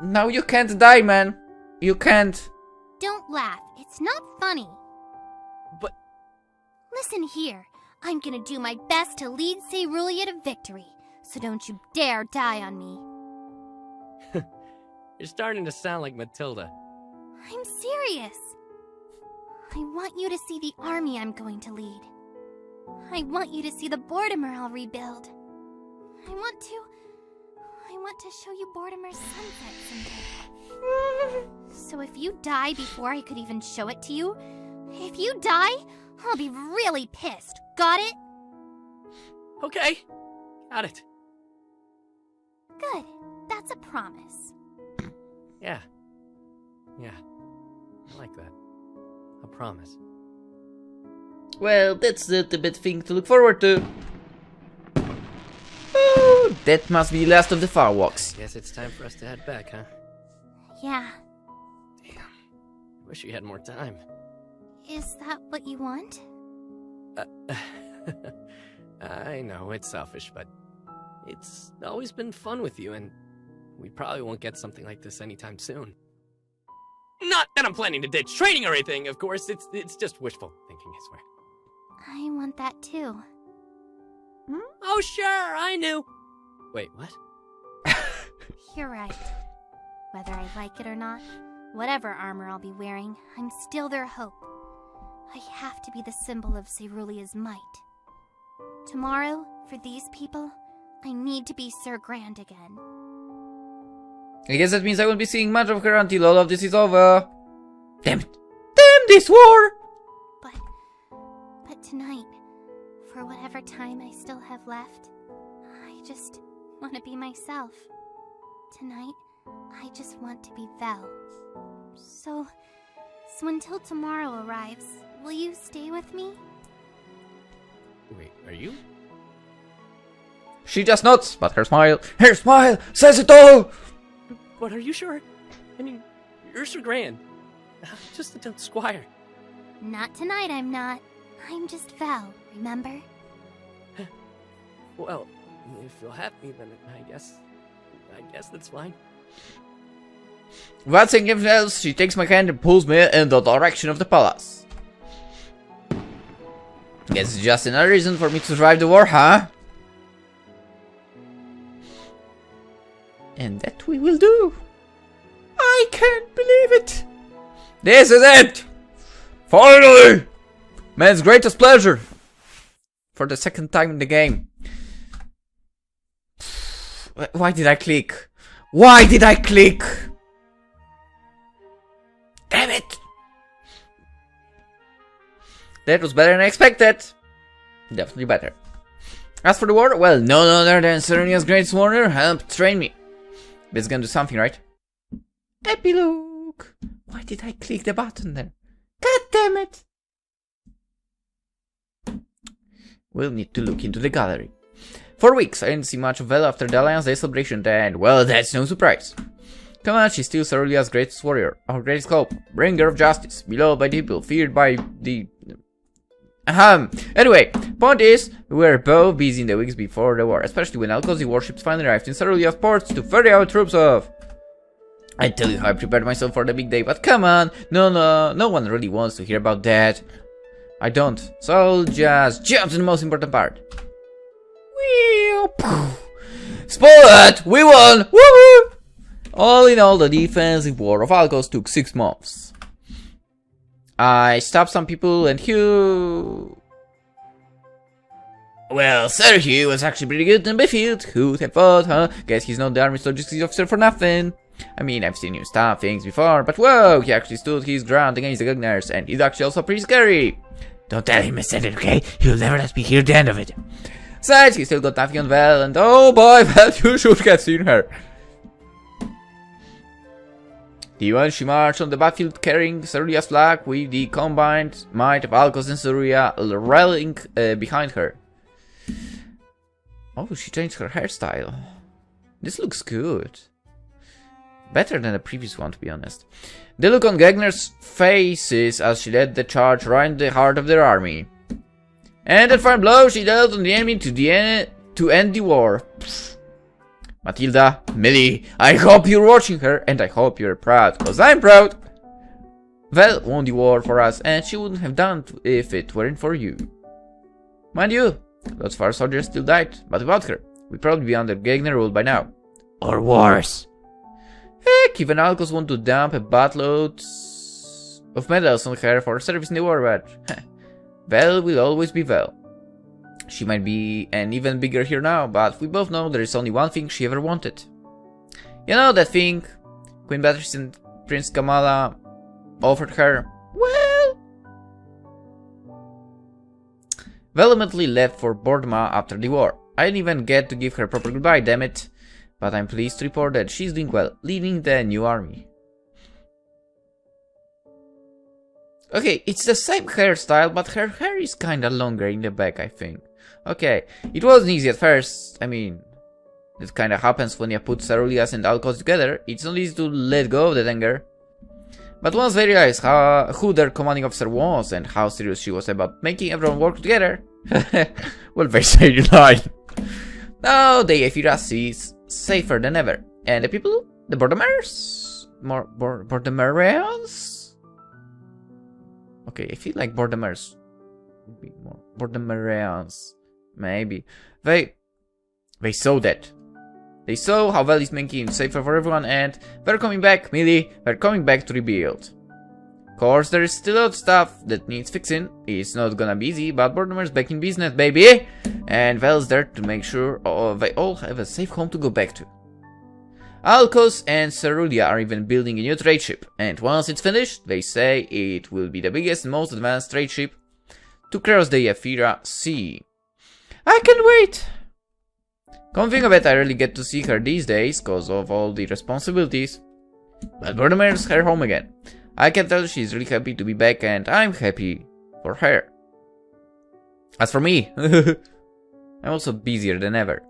Speaker 1: No, you can't die, man. You can't.
Speaker 2: Don't laugh. It's not funny.
Speaker 3: But...
Speaker 2: Listen here. I'm gonna do my best to lead Cerulia to victory. So don't you dare die on me.
Speaker 3: You're starting to sound like Matilda.
Speaker 2: I'm serious. I want you to see the army I'm going to lead. I want you to see the Bortimer I'll rebuild. I want to show you Bortimer's sunset someday. So if you die before I could even show it to you, if you die, I'll be really pissed. Got it?
Speaker 3: Okay. Got it.
Speaker 2: Good. That's a promise.
Speaker 3: Yeah. I like that. A promise.
Speaker 1: Well, that's the bit thing to look forward to. Oh, that must be the last of the fireworks.
Speaker 3: Guess it's time for us to head back, huh?
Speaker 2: Yeah.
Speaker 3: Damn. Wish we had more time.
Speaker 2: Is that what you want?
Speaker 3: I know, it's selfish, but it's always been fun with you, and we probably won't get something like this anytime soon. Not that I'm planning to ditch training or anything, of course. It's just wishful thinking, I swear.
Speaker 2: I want that too.
Speaker 3: Oh, sure, I knew. Wait, what?
Speaker 2: You're right. Whether I like it or not, whatever armor I'll be wearing, I'm still their hope. I have to be the symbol of Cerulea's might. Tomorrow, for these people, I need to be Sir Grand again.
Speaker 1: I guess that means I won't be seeing much of her until all of this is over. Damn it. Damn this war!
Speaker 2: But tonight, for whatever time I still have left, I just want to be myself. Tonight, I just want to be Vel. So until tomorrow arrives, will you stay with me?
Speaker 3: Wait, are you?
Speaker 1: She just nods, but her smile says it all!
Speaker 3: But are you sure? I mean, you're Sir Grand. Just a dumb squire.
Speaker 2: Not tonight, I'm not. I'm just Vel, remember?
Speaker 3: Well, if you'll have me, then I guess that's fine.
Speaker 1: Without saying anything else, she takes my hand and pulls me in the direction of the palace. Guess it's just another reason for me to survive the war, huh? And that we will do. I can't believe it. This is it. Finally. Man's greatest pleasure. For the second time in the game. Why did I click? Why did I click? Damn it. That was better than I expected. Definitely better. As for the war, well, none other than Serenia's great warrior helped train me. But it's gonna do something, right? Epilogue! Why did I click the button there? God damn it! We'll need to look into the gallery. For weeks, I didn't see much of Vel after the Alliance Day celebration, and, well, that's no surprise. Come on, she's still Cerullia's greatest warrior, our greatest hope, bringer of justice, beloved by the people, feared by the... Anyway, point is, we were both busy in the weeks before the war, especially when Alcosi warships finally arrived in Cerullia's ports to ferry our troops off. I tell you how I prepared myself for the big day, but come on, no one really wants to hear about that. I don't, so I'll just jump to the most important part. Spoiled! We won! Woohoo! All in all, the defensive war of Alcos took 6 months. I stopped some people and Hugh... Well, Sir Hugh was actually pretty good in the field. Who'd have thought, huh? Guess he's not the army's logistics officer for nothing. I mean, I've seen him stop things before, but whoa, he actually stood his ground against the Gugners, and he's actually also pretty scary. Don't tell him I said it, okay? He'll never let me hear the end of it. Besides, he still got nothing on Vel, and oh boy, Vel, you should have seen her. She marched on the battlefield carrying Cerullia's flag with the combined might of Alcos and Cerulia rallying behind her. Oh, she changed her hairstyle. This looks good. Better than the previous one, to be honest. The look on Gegner's faces as she led the charge right in the heart of their army. And that fine blow she dealt on the enemy to end the war. Pfft. Matilda, Millie, I hope you're watching her, and I hope you're proud, cause I'm proud. Vel won the war for us, and she wouldn't have done if it weren't for you. Mind you, lots of our soldiers still died, but without her, we'd probably be under Gegner rule by now. Or worse. Heck, even Alcos want to dump a buttload of medals on her for service in the war, but Vel will always be Vel. She might be an even bigger hero now, but we both know there is only one thing she ever wanted. You know that thing Queen Beatrice and Prince Kamala offered her? Well... Vel ultimately left for Bordma after the war. I didn't even get to give her a proper goodbye, damn it. But I'm pleased to report that she's doing well, leading the new army. Okay, it's the same hairstyle, but her hair is kinda longer in the back, I think. Okay, it wasn't easy at first. I mean, it kinda happens when you put Cerullias and Alcos together. It's not easy to let go of that anger. But once they realized who their commanding officer was and how serious she was about making everyone work together, well, they say you lie. Now the Ephira sees safer than ever. And the people? The Bordomers? Bordomerians? Okay, I feel like Bordomers would be more Bordomerians. Maybe. They saw that. They saw how Vel is making it safer for everyone, and they're coming back, Millie. They're coming back to rebuild. Of course, there is still a lot of stuff that needs fixing. It's not gonna be easy, but Bordomer's back in business, baby. And Vel's there to make sure they all have a safe home to go back to. Alcos and Cerullia are even building a new trade ship, and once it's finished, they say it will be the biggest and most advanced trade ship to cross the Ephira Sea. I can't wait! Come think of it, I rarely get to see her these days, cause of all the responsibilities. But Bordomer's her home again. I can tell she's really happy to be back, and I'm happy for her. As for me, I'm also busier than ever.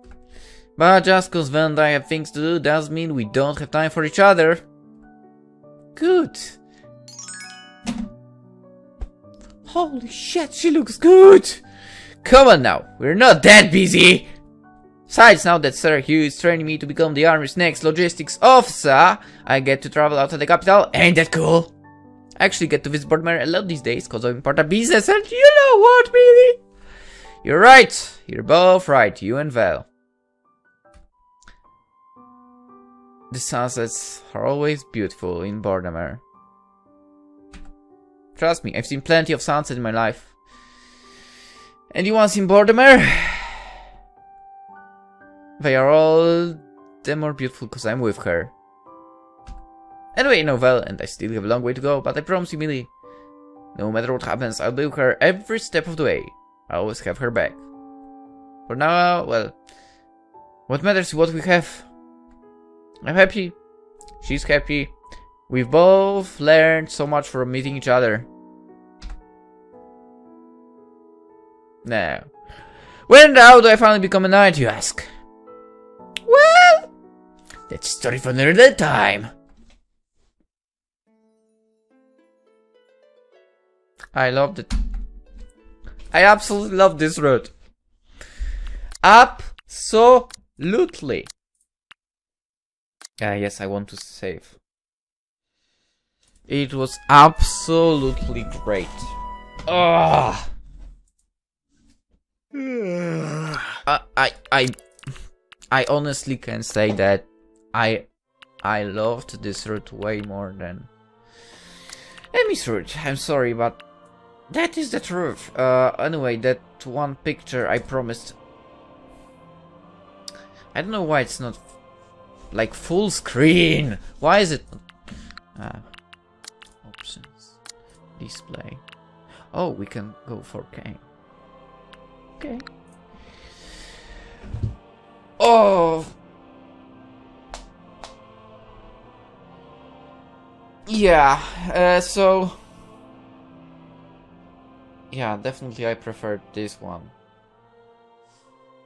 Speaker 1: But just cause Vel and I have things to do doesn't mean we don't have time for each other. Good. Holy shit, she looks good! Come on now, we're not that busy! Besides, now that Sir Hugh is training me to become the army's next logistics officer, I get to travel out of the capital. Ain't that cool? I actually get to visit Bordomer a lot these days cause I'm part of business, and you know what, really? You're right, you're both right, you and Vel. The sunsets are always beautiful in Bordomer. Trust me, I've seen plenty of sunsets in my life. And you once in Bordomer? They are all the more beautiful because I'm with her. Anyway, no Vel, and I still have a long way to go, but I promise you, Millie, No matter what happens, I'll be with her every step of the way. I always have her back. For now, well, what matters is what we have. I'm happy. She's happy. We've both learned so much from meeting each other. Now, when and how do I finally become a knight, you ask? Well, that's a story for another time. I loved it. I absolutely love this route. Absolutely. Yes, I want to save. It was absolutely great. Ugh. I honestly can say that I loved this route way more than Emmy's route. I'm sorry, but that is the truth. Anyway, that one picture I promised. I don't know why it's not like full screen. Why is it? Options, display. Oh, we can go 4K. Okay. Oh. Yeah. So. Yeah, definitely I preferred this one.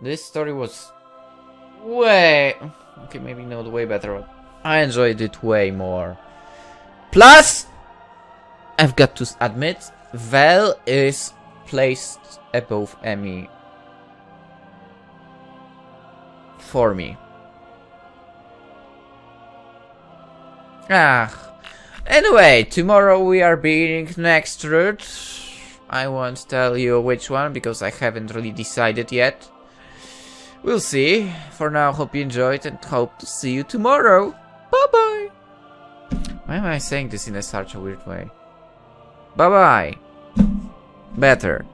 Speaker 1: This story was way... Okay, maybe not way better, but I enjoyed it way more. Plus, I've got to admit, Vel is placed above Emmy for me. Anyway, tomorrow we are beginning next route. I won't tell you which one because I haven't really decided yet. We'll see. For now, hope you enjoyed and hope to see you tomorrow. Bye bye. Why am I saying this in such a weird way? Bye bye. Better.